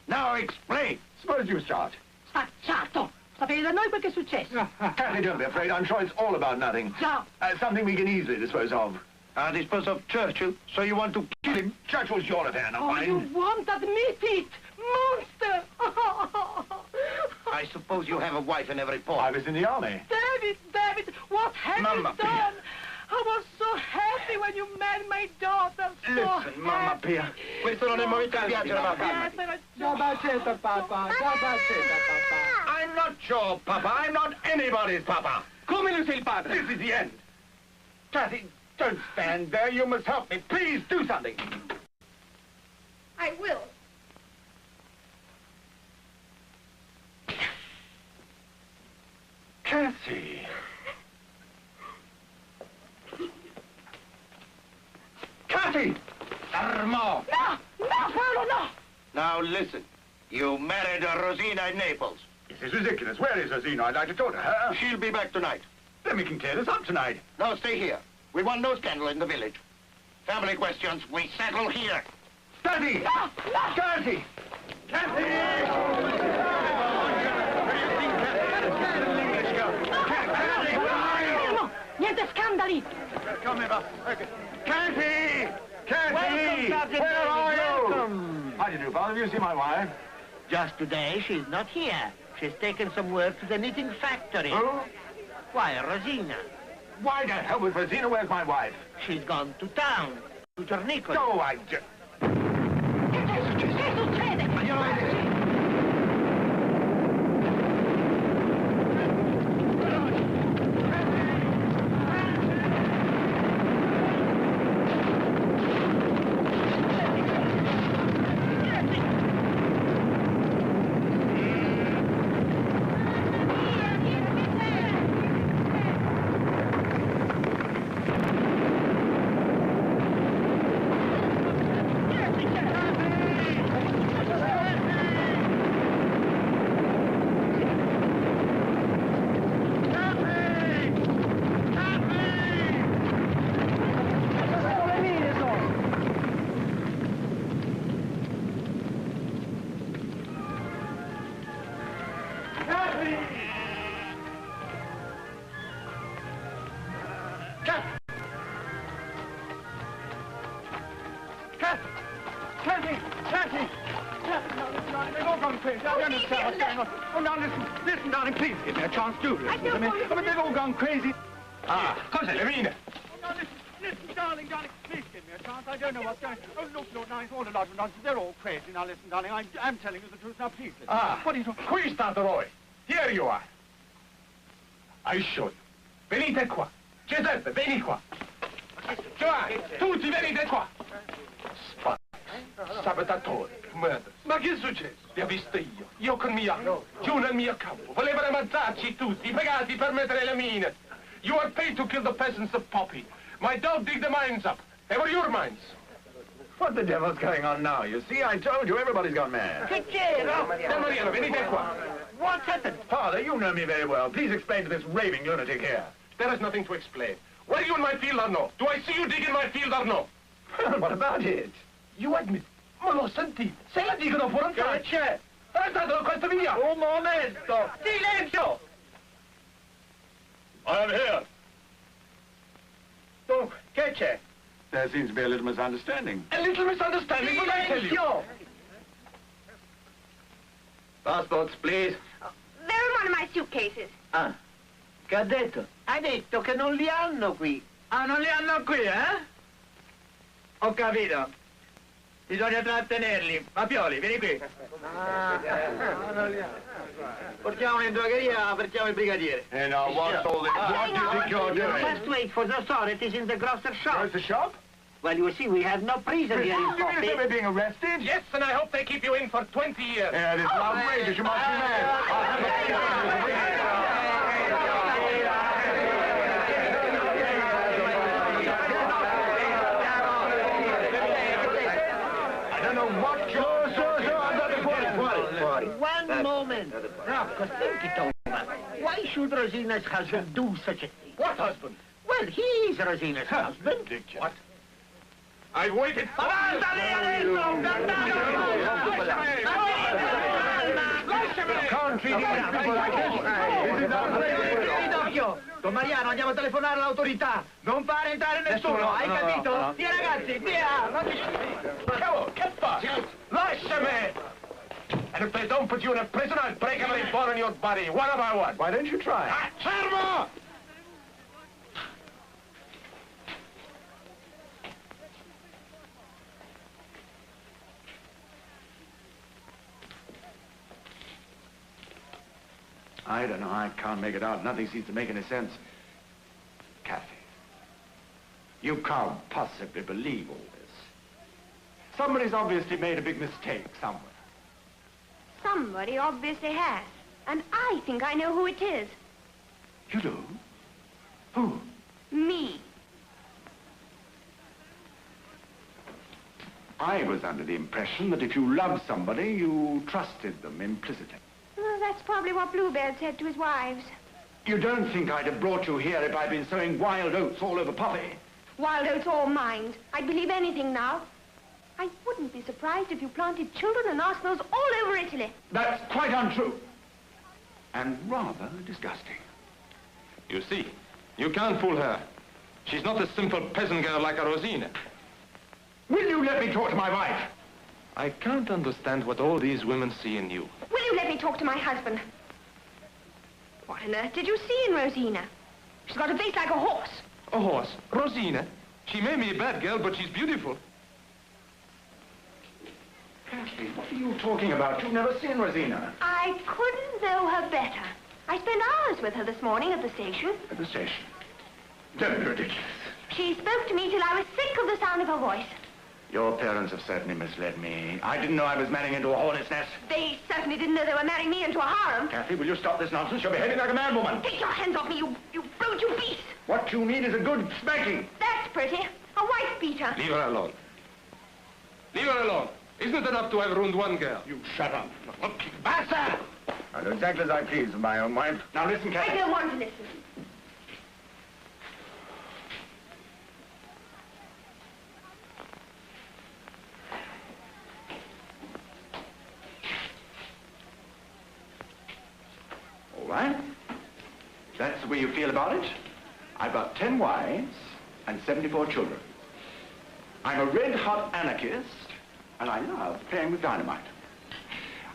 Now explain.
Suppose you start.
Spacciato. Sapete da noi quel che è successo?
Kathy, don't be afraid. I'm sure it's all about nothing.
Già.
Something we can easily dispose of.
Dispose of Churchill, so you want to kill him?
Churchill's your affair, not
Oh,
mine.
you won't admit it! Monster!
I suppose you have a wife in every port.
I was in the army.
David, what have
Mamma
you done? I was so happy when you met my daughter. So
Listen, Mamma Pia, questo non è il momento di piangere, ma calmati.
Da baccetta papà.
I'm not your papa. I'm not anybody's papa.
Come ne sei il padre?
This is the end. Kathy, don't stand there. You must help me. Please do something.
I will.
Kathy. Kathy!
Armand!
No, Paolo, no!
Now listen. You married a Rosina in Naples.
This is ridiculous. Where is Rosina? I'd like to talk to her.
She'll be back tonight.
Then we can clear this up tonight.
No, stay here. We want no scandal in the village. Family questions we settle here.
Kathy!
No!
Kathy! Kathy!
Fermo! Niente scandali!
Come here, Kathy! Kathy!
Welcome, Sergeant
Where are
Davis,
you?
welcome.
How do you do, Father? Have you seen my wife?
Just today, she's not here. She's taken some work to the knitting factory.
Who?
Why, Rosina.
Why the hell was Rosina? Where's my wife?
She's gone to town, to Gianni.
No, I just...
Che succede?
Ma glielo vedi?
Kathy! No, listen, darling, they've all gone crazy. I don't understand what's going on. Oh, now, listen, darling, please give me a chance. Do listen to me. I mean, they've all gone crazy.
Cos'è, Lemina?
Oh, now, listen, darling, please give me a chance. I don't know what's going on. Oh, look, now, it's all a lot of nonsense. They're all crazy. Now, listen, darling, I'm telling you the truth. Now, please listen. What are you talking?
Qui sta voi. Here you are. I show you. Venite qua. Giuseppe, vieni qua. Giovanni, tutti venite qua. Sabotatori, murder.
Ma che è successo? Li ho visti io con Gianni, giù nel mio campo. Volevano ammazzarci tutti, pagati per mettere le mine. You are paid to kill the peasants of Poppy. My dog dig the mines up. They were your mines.
What the devil's going on now? You see, I told you, everybody's gone mad.
Che c'era?
Mariano, venite qua.
What's happened?
Father, you know me very well. Please explain to this raving lunatic here.
There is nothing to explain. Were you in my field or no? Do I see you dig in my field or no?
What about it?
You admit. Ma l'ho sentito. Se la dicono fuori un
Che c'è?
Arrestatelo questo via.
Un momento! Silenzio!
I'm here.
Dunque, che c'è?
There seems to be a little misunderstanding.
A little misunderstanding, what I tell you.
Silenzio!
Passports, please.
They're in one of my suitcases.
Ah, che ha detto? Ha detto che non li hanno qui.
Ah, non li hanno qui, eh? Ho capito. Bisogna trattenerli. Papioli, vieni qui. Portiamoli in drogheria, apertiamo il brigadiere.
Hey, now, what's all this? What do you think you're doing?
Just wait for the authorities in the grocer's shop.
Where's the shop?
Well, you see, we have no prison here in
You mean as
Poppy.
though we're being arrested?
Yes, and I hope they keep you in for 20 years.
Yeah, this is outrageous. You must be mad.
One moment. Rocco, think it over. Why should Rosina's husband do such a thing?
What husband?
Well, he is Rosina's husband.
What? I've waited.
Can't treat these people like this. This is outrageous.
D'occhio! Don Mariano, andiamo a telefonare all'autorità. Non fare entrare nessuno, hai capito? Via ragazzi, via!
Cavolo, che fa? Lasciami! And if they don't put you in a prison, I'll break every bone in your body, one by one.
Why don't you try?
Fermo!
I don't know. I can't make it out. Nothing seems to make any sense. Kathy, you can't possibly believe all this. Somebody's obviously made a big mistake somewhere.
Somebody obviously has. And I think I know who it is.
You do? Who?
Me.
I was under the impression that if you loved somebody, you trusted them implicitly.
Well, that's probably what Bluebird said to his wives.
You don't think I'd have brought you here if I'd been sowing wild oats all over Poppy?
Wild oats all mined. I'd believe anything now. I wouldn't be surprised if you planted children and arsenals all over Italy.
That's quite untrue. And rather disgusting.
You see, you can't fool her. She's not a simple peasant girl like a Rosina.
Will you let me talk to my wife?
I can't understand what all these women see in you.
Will you let me talk to my husband? What on earth did you see in Rosina? She's got a face like a horse.
A horse? Rosina? She may be a bad girl, but she's beautiful.
Kathy, what are you talking about? You've never seen Rosina.
I couldn't know her better. I spent hours with her this morning at the station.
At the station? Don't be ridiculous.
She spoke to me till I was sick of the sound of her voice.
Your parents have certainly misled me. I didn't know I was marrying into a hornet's nest.
They certainly didn't know they were marrying me into a harem.
Kathy, will you stop this nonsense? You're behaving like a mad woman.
Take your hands off me, you brute, you beast.
What you need is a good spanking.
That's pretty. A wife beater.
Leave her alone. Leave her alone. Isn't it enough to have ruined one girl?
You shut up. Basta! I'll do exactly as I please with my own wife. Now listen, Kathy.
I don't want to listen.
All right. That's the way you feel about it? I've got 10 wives and 74 children. I'm a red-hot anarchist, and I love playing with dynamite.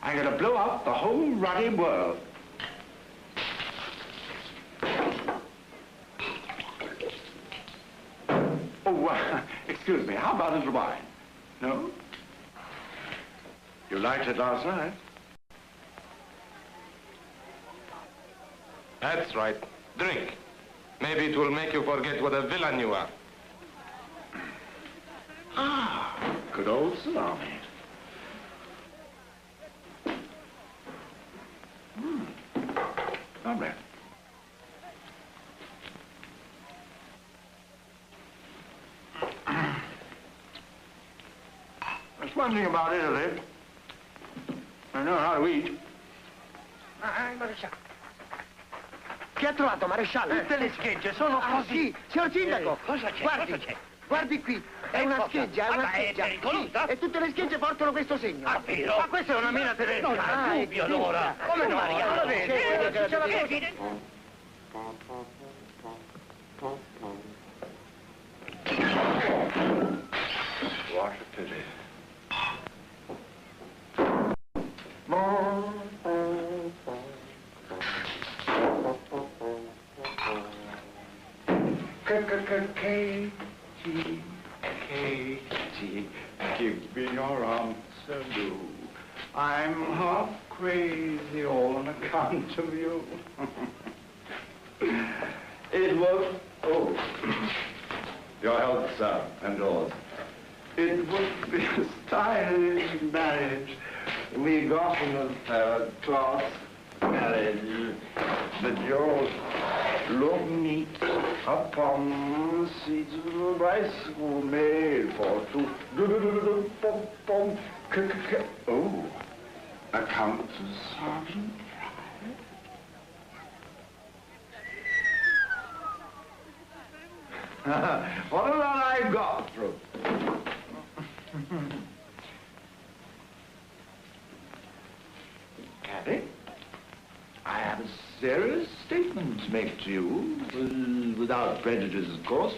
I'm going to blow up the whole ruddy world. Oh, excuse me, how about a little wine? No? You liked it last night?
That's right. Drink. Maybe it will make you forget what a villain you are.
Ah, good old salami. Lovely. There's one thing about Italy. I know how to eat.
Maresciallo. Che ha trovato, maresciallo? Tutte le schegge sono così. Signor Sindaco,
Cosa c'è?
guardi,
Cosa c'è?
guardi qui, è una scheggia, è una scheggia.
È pericolosa?
Sì, e tutte le schegge portano questo segno.
Ah, vero?
Ma questa è una mina tedesca.
Non c'è dubbio, allora. Come no?
Maria, lo vedi?
What a pity. Katie, give me your answer, do. I'm half crazy all on account of you. It was, your health, sir, and yours. It would be a stylish marriage. We got in a third-class marriage, but yours look neat upon the seat of a bicycle made for two. Oh, a Countess Sergeant. What a lot I've got through. Kathy, I have a serious statement to make to you, without prejudice, of course.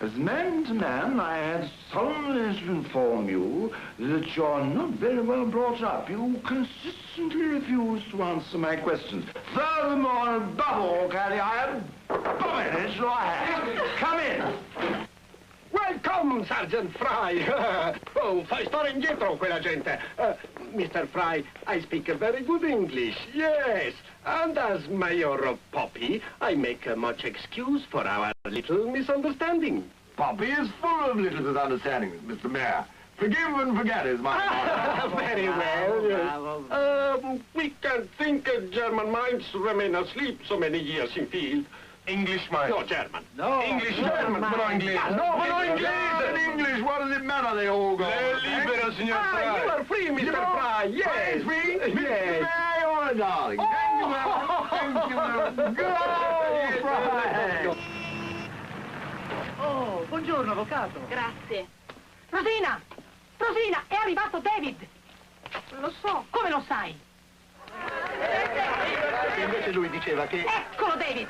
As man to man, I had solemnly to inform you that you're not very well brought up. You consistently refuse to answer my questions. Furthermore, above all, Kathy, I abominate your hand. Come in.
Welcome, Sergeant Fry. Oh, fai stare indietro quella gente. Mr. Fry, I speak very good English, yes. And as Mayor Poppy, I make much excuse for our little misunderstanding.
Poppy is full of little misunderstandings, Mr. Mayor. Forgive and forget is my...
Very well. We can't think German minds remain asleep so many years in field.
English mind.
No, German.
No.
English, German, però inglese.
No, però inglese.
In English, what does it matter? They all go.
Libero, signor Fry.
You are free, Mr. Fry. Yes.
Free?
Yes.
You're a darling. Thank you, ma'am. Thank you, ma'am. Go, Fry.
Oh, buongiorno, avvocato.
Grazie.
Rosina! Rosina, è arrivato David!
Lo so.
Come lo sai?
E invece lui diceva che...
Eccolo David!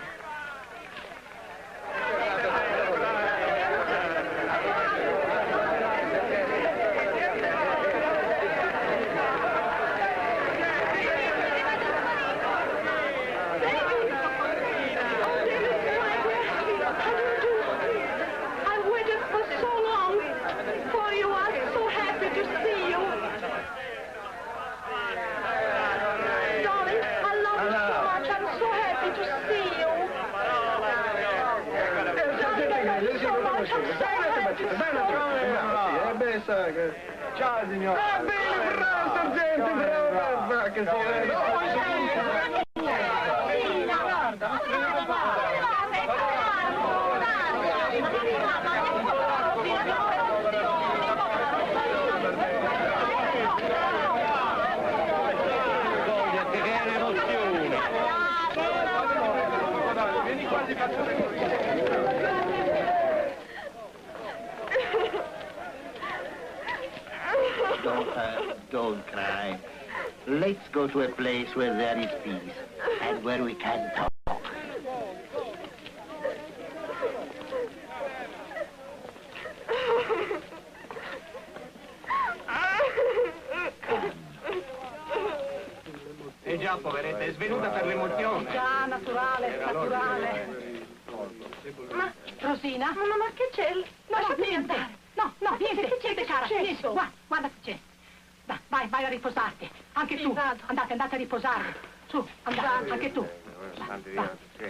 Ciao, signore.
Bene, bravo, sergente, bravo, che
Vieni qua, ti faccio vedere.
Don't cry. Let's go to a place where there is peace and where we can talk. già, poveretta, è svenuta per l'emozione.
Già, naturale, naturale. Ma, Rosina? Ma che c'è? Lasciami andare. No, niente, niente, cara, niente. Guarda che c'è. Vai a riposarti. Anche tu. Andate a riposarvi. Su, andate, anche tu.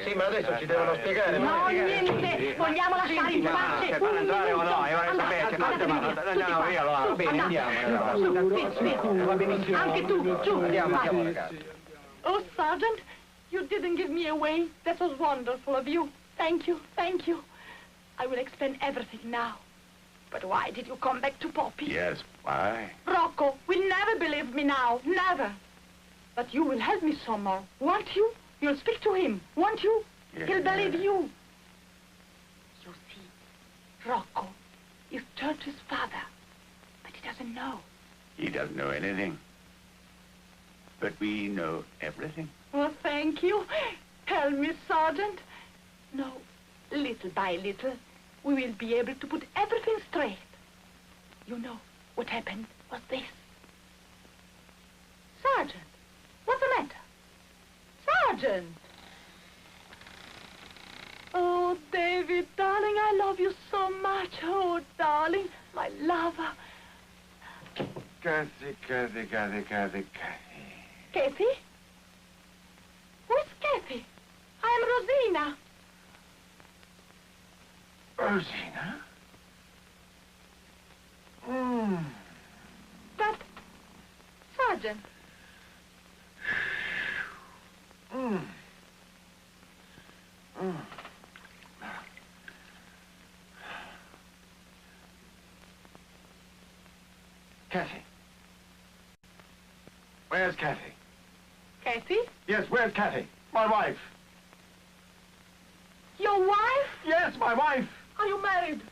Sì, ma adesso ci devono spiegare.
No, niente, vogliamo lasciare in pace.
Fanno andare o no? Io vorrei sapere. Andiamo via, allora. Bene, andiamo. Va benissimo.
Anche tu, giù.
Andiamo, ragazzi.
Oh, Sergeant, you didn't give me away. That was wonderful of you. Thank you, thank you. I will explain everything now. But why did you come back to Poppy?
Yes, why?
Rocco will never believe me now, never. But you will help me somehow, won't you? You'll speak to him, won't you?
Yes.
He'll believe you. You see, Rocco is Church's father, but he doesn't know.
He doesn't know anything. But we know everything.
Oh, thank you. Tell me, Sergeant. No, little by little, we will be able to put everything straight. You know, what happened was this. Sergeant, what's the matter? Sergeant! Oh, David, darling, I love you so much. Oh, darling, my lover.
Kathy.
Kathy? Who is Kathy? I am Rosina.
Rosina?
But, Sergeant.
Kathy. Where's Kathy?
Kathy?
Yes, where's Kathy? My wife.
Your wife?
Yes, my wife.
Are you married?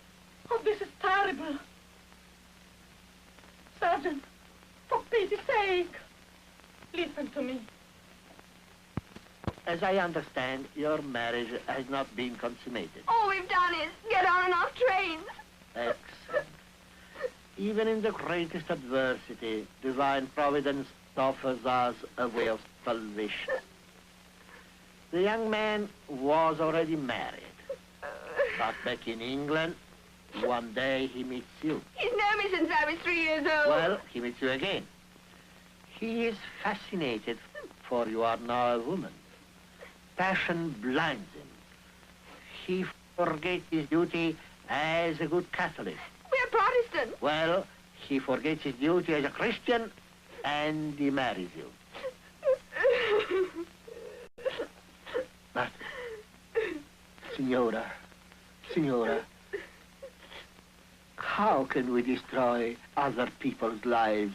Oh, this is terrible. Sergeant, for pity's sake, listen to me.
As I understand, your marriage has not been consummated.
All we've done is get on and off trains.
Excellent. Even in the greatest adversity, divine providence offers us a way of salvation. The young man was already married, but back in England, one day he meets you.
He's known me since I was 3 years old.
Well, he meets you again. He is fascinated, for you are now a woman. Passion blinds him. He forgets his duty as a good Catholic.
We're Protestants.
Well, he forgets his duty as a Christian, and he marries you. But, Signora, how can we destroy other people's lives?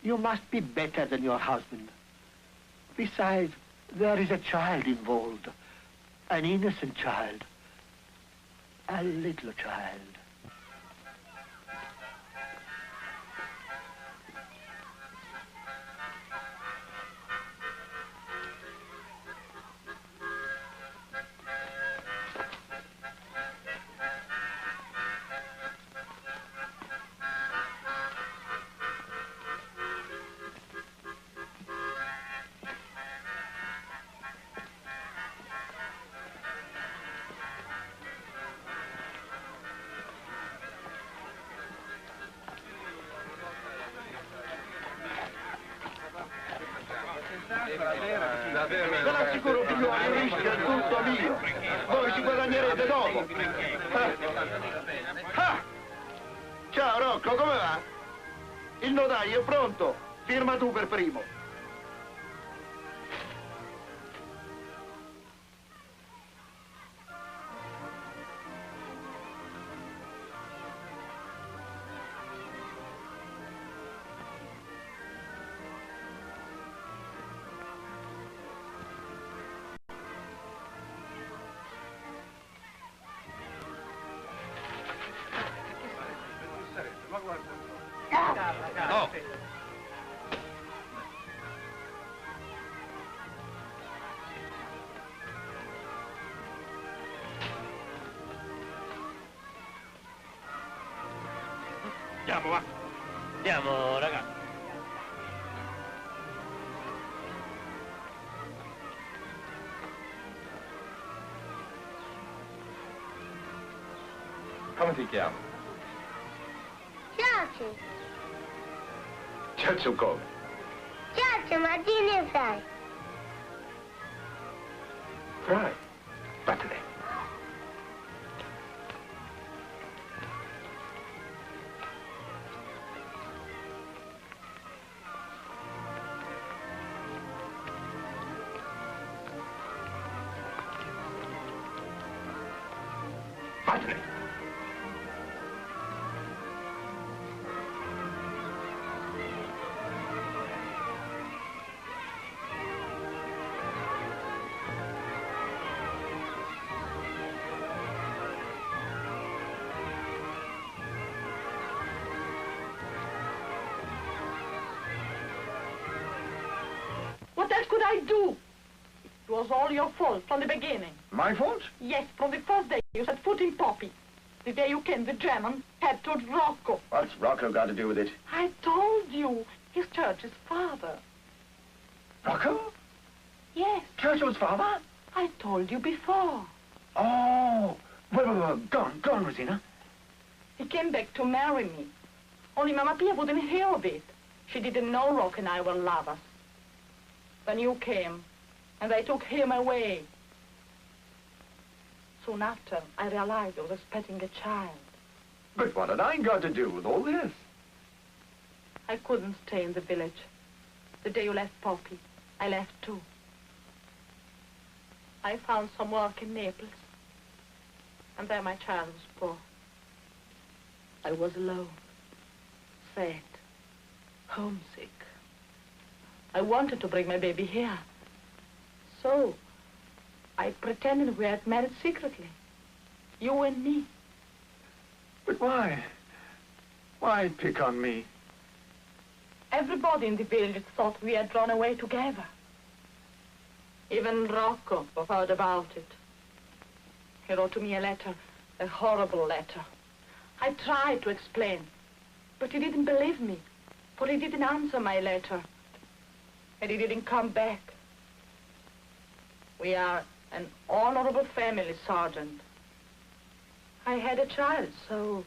You must be better than your husband. Besides, there is a child involved, an innocent child, a little child.
Ve l'assicuro, figlioli, il rischio è tutto mio. Voi ci guadagnerete dopo. Ciao, Rocco, come va? Il notaio è pronto. Firma tu per primo.
No!
Andiamo, va. Andiamo, ragazzi.
Come ti chiami?
Giorgio.
Giorgio come?
Giorgio Martini Fry.
Fry? Vattene. Vattene.
What else could I do? It was all your fault from the beginning.
My fault?
Yes, from the first day you set foot in Poppy. The day you came, the German head towards Rocco.
What's Rocco got to do with it?
I told you, he's Church's father.
Rocco?
Yes.
Churchill's father?
But I told you before.
Oh. Well, go on, Rosina.
He came back to marry me. Only Mamma Pia wouldn't hear of it. She didn't know Rocco and I were lovers. Then you came, and they took him away. Soon after, I realized I was expecting a child.
But what had I got to do with all this?
I couldn't stay in the village. The day you left Poppy, I left too. I found some work in Naples, and there my child was born. I was alone, sad, homesick. I wanted to bring my baby here. So, I pretended we had married secretly. You and me.
But why? Why pick on me?
Everybody in the village thought we had run away together. Even Rocco heard about it. He wrote to me a letter, a horrible letter. I tried to explain, but he didn't believe me, for he didn't answer my letter. And he didn't come back. We are an honorable family, Sergeant. I had a child, so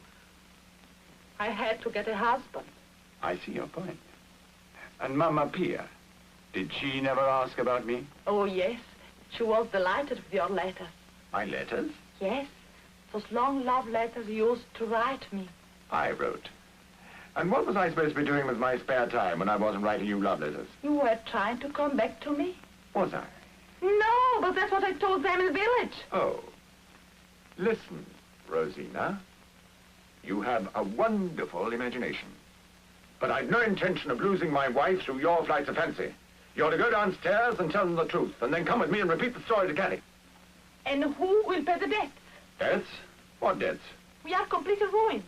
I had to get a husband.
I see your point. And Mamma Pia, did she never ask about me?
Oh, yes. She was delighted with your letters.
My letters?
Yes. Those long love letters you used to write me.
I wrote. And what was I supposed to be doing with my spare time when I wasn't writing you love letters?
You were trying to come back to me?
Was I?
No, but that's what I told them in the village.
Oh. Listen, Rosina. You have a wonderful imagination. But I've no intention of losing my wife through your flights of fancy. You're to go downstairs and tell them the truth, and then come with me and repeat the story to Gianni.
And who will pay the debts?
Debts? What debts?
We are completely ruined.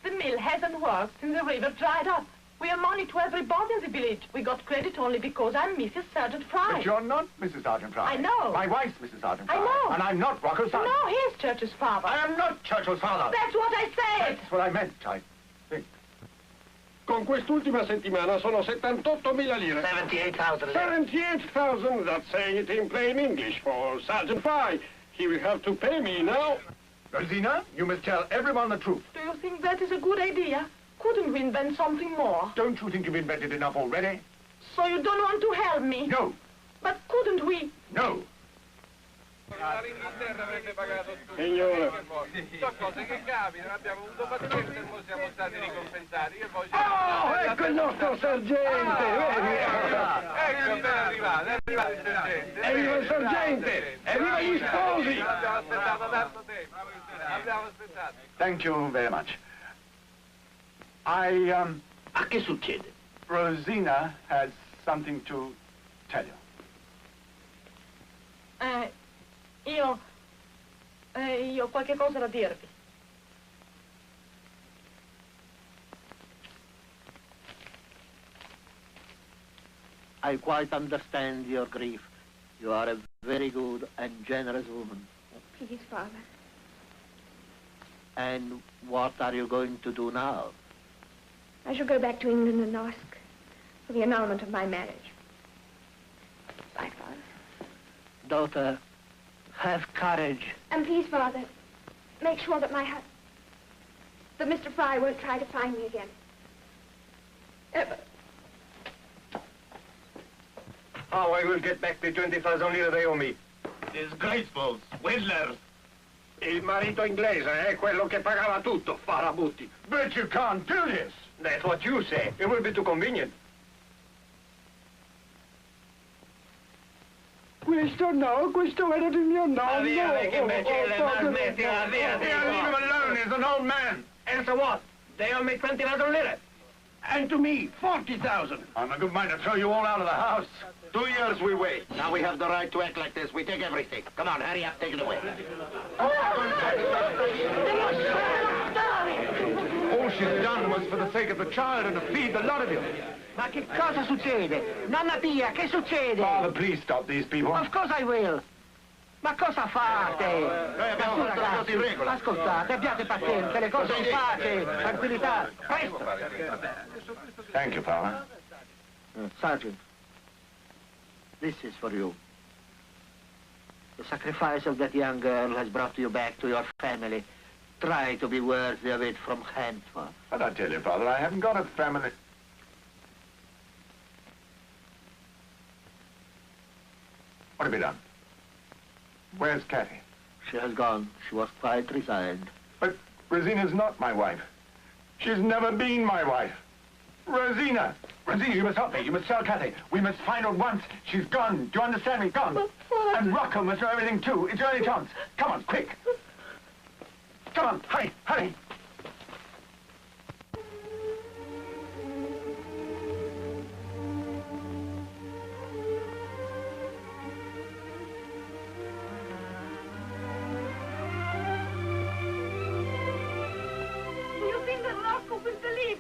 The mill hasn't worked since the river dried up. We owe money to everybody in the village. We got credit only because I'm Mrs. Sergeant Fry.
But you're not Mrs. Sergeant Fry.
I know.
My wife's Mrs. Sergeant Fry.
I know.
And I'm not Rocco's son.
No, he's Church's father.
I am not Churchill's father.
That's what I said.
That's what I meant, I think.
Con quest'ultima settimana sono 78.000 lire.
78,000 lire.
78,000, that's saying it in plain English for Sergeant Fry. He will have to pay me now.
Rosina, you must tell everyone the truth.
Do you think that is a good idea? Couldn't we invent something more?
Don't you think you've invented enough already?
So you don't want to help me?
No.
But couldn't we?
No.
Signore.
Sono cose che capitano, abbiamo avuto pazienza e ora siamo stati ricompensati. Io poi
Oh, ecco il nostro sergente, vedi?
Ecco, ben arrivato, è arrivato il sergente.
Evviva il sergente! Evviva gli sposi!
Abbiamo aspettato tanto tempo. Abbiamo aspettato.
Thank you very much.
Ma che succede?
Rosina has something to tell you.
Io ho qualche cosa da dirvi.
I quite understand your grief. You are a very good and generous woman.
Please, Father.
And what are you going to do now?
I shall go back to England and ask for the annulment of my marriage. Bye, Father.
Daughter, have courage.
And please, Father, make sure that that Mr. Fry won't try to find me again. Ever.
How I will get back the 20,000 lire they owe me?
Disgraceful swindlers.
Il marito inglese è quello che pagava tutto, farabutti.
But you can't do this.
That's what you say. It will be too convenient.
Questo no, questo era di mio nonno.
Via, che imbecille, ma smettila, via.
Leave him alone, he's an old man. And so what? They owe me 20,000 lire.
And to me, 40,000.
I'm a good mind to throw you all out of the house.
2 years we wait.
Now we have the right to act like this. We take everything. Come on, hurry up, take it away.
All she's done was for the sake of the child and to feed the lot of you.
Ma che cosa succede? Nonna Pia, che succede?
Father, please stop these people.
Of course I will. Ma cosa fate?
Noi abbiamo fatto le cose in regola.
Ascoltate, abbiate pazienza, le cose in pace, tranquillità. Presto.
Thank you, Father.
Sergeant, this is for you. The sacrifice of that young girl has brought you back to your family. Try to be worthy of it from henceforth.
But I tell you, Father, I haven't got a family. What have you done? Where's Kathy?
She has gone. She was quite resigned.
But Rosina's not my wife. She's never been my wife. Rosina! Rosina, you must help me. You must tell Kathy. We must find her at once. She's gone. Do you understand me? Gone. And Rocco must know everything, too. It's your only chance. Come on, quick. Come on, hurry, hurry.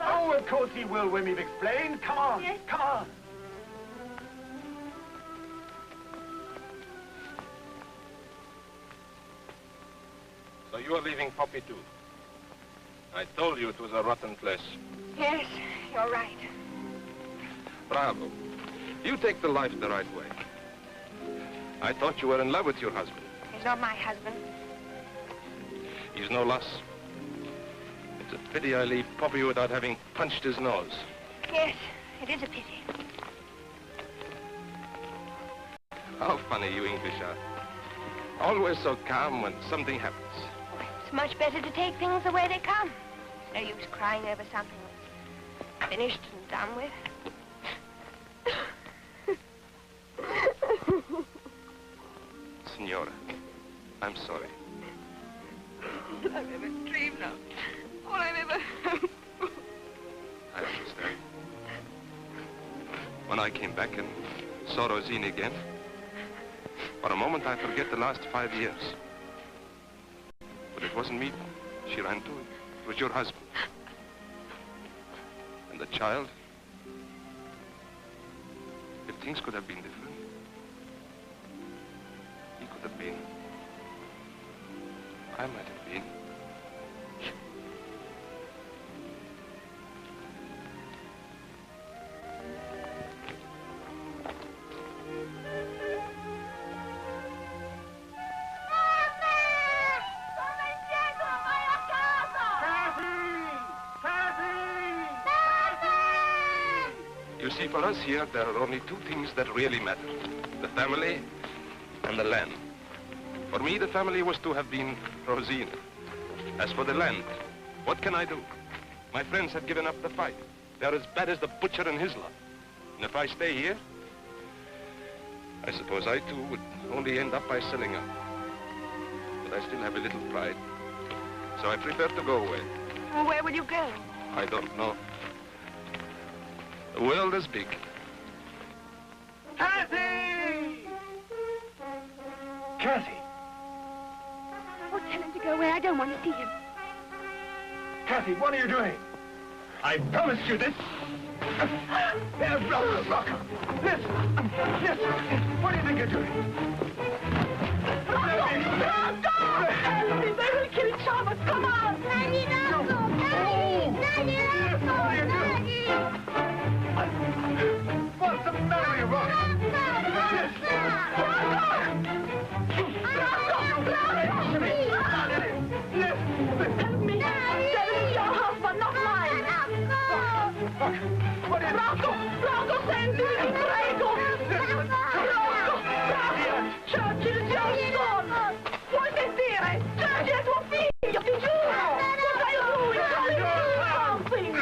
Oh, of course he will when we've explained. Come on, yes. Come on.
So you are leaving Poppy too? I told you it was a rotten place.
Yes, you're right.
Bravo. You take the life the right way. I thought you were in love with your husband.
He's not my husband.
He's no loss. It's a pity I leave Poppy without having punched his nose.
Yes, it is a pity.
How funny you English are. Always so calm when something happens.
It's much better to take things the way they come. No use crying over something that's finished and done with.
Signora, I'm sorry.
I've ever dreamed of. All I've ever hoped for.
I understand. When I came back and saw Rosine again, for a moment I forget the last 5 years. But it wasn't me she ran to. It was your husband. And the child. If things could have been different, he could have been. I might have been. You see, for us here, there are only two things that really matter. The family and the land. For me, the family was to have been Rosina. As for the land, what can I do? My friends have given up the fight. They're as bad as the butcher and his lot. And if I stay here, I suppose I, too, would only end up by selling out. But I still have a little pride. So I prefer to go away.
Well, where will you go?
I don't know. The world is big.
Kathy!
Kathy!
Oh, tell him to go away. I don't want to see him.
Kathy, what are you doing? I promised you this. Rocco, listen. Listen. What do you think you're doing?
They will kill each other. Come on.
Daddy, Rocco! Daddy, Rocco! Daddy!
What's the matter with you, Rocco?
Help me. Rocco, sentimi, ti prego! Rocco! Churchill Johnson! Vuoi sentire? Churchill è tuo figlio, ti giuro! Guardai lui, something!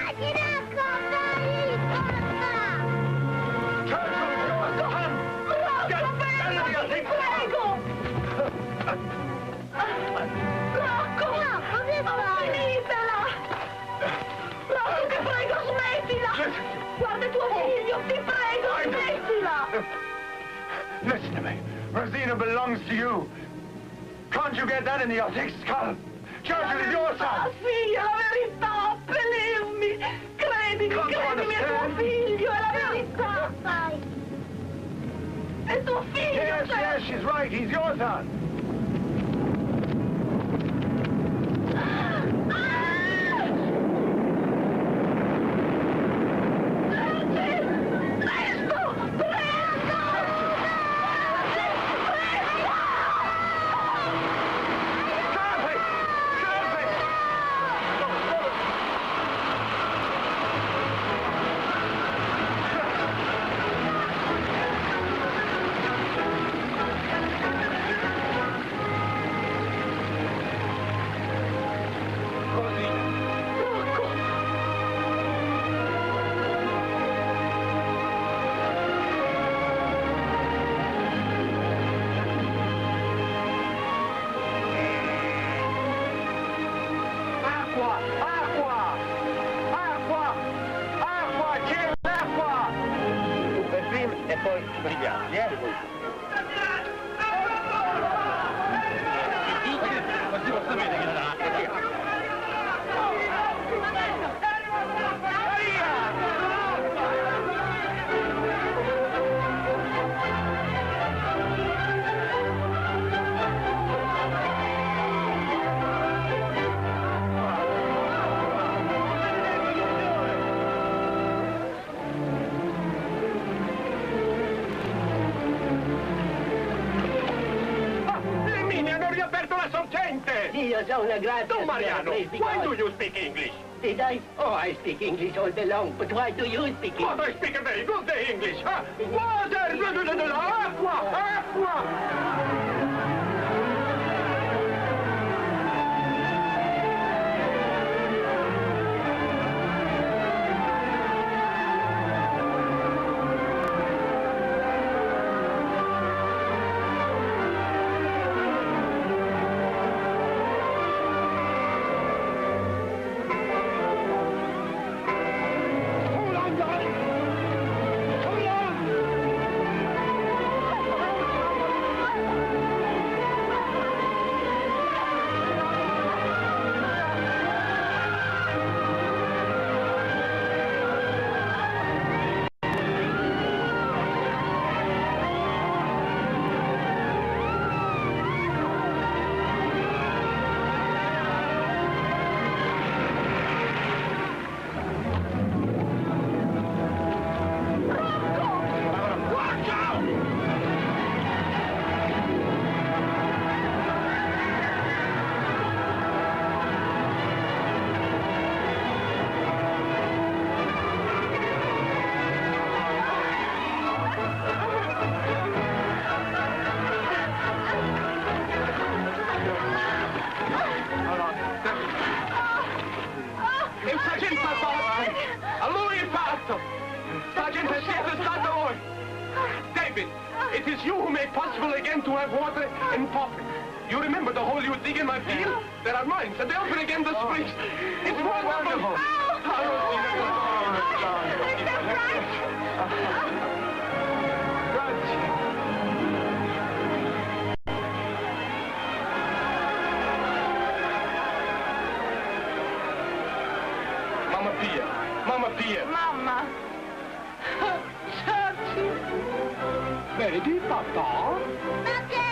Guarda tuo figlio, ti prego, smettila!
Listen to me. Rosina belongs to you. Can't you get that in your thick skull? Churchill is your son.
Figlio, la verità, believe me. Credimi, è tuo figlio, è la verità. È tuo figlio,
Yes, she's right. He's your son.
E poi brigati, Così lo sapete che la
Io sono una grazia.
Don Mariano, why do you speak English?
Did I? Oh, I speak English all day long, but why do you speak English?
But I speak a very good English, huh? Water! Acqua! Acqua! It is you who made possible again to have water in Poppy. You remember the hole you dig in my field? There are mines, and they open again the springs. It's wonderful. Mamma Pia. Mamma Pia.
Mamma. Churchill.
Vedi, papà?
Perché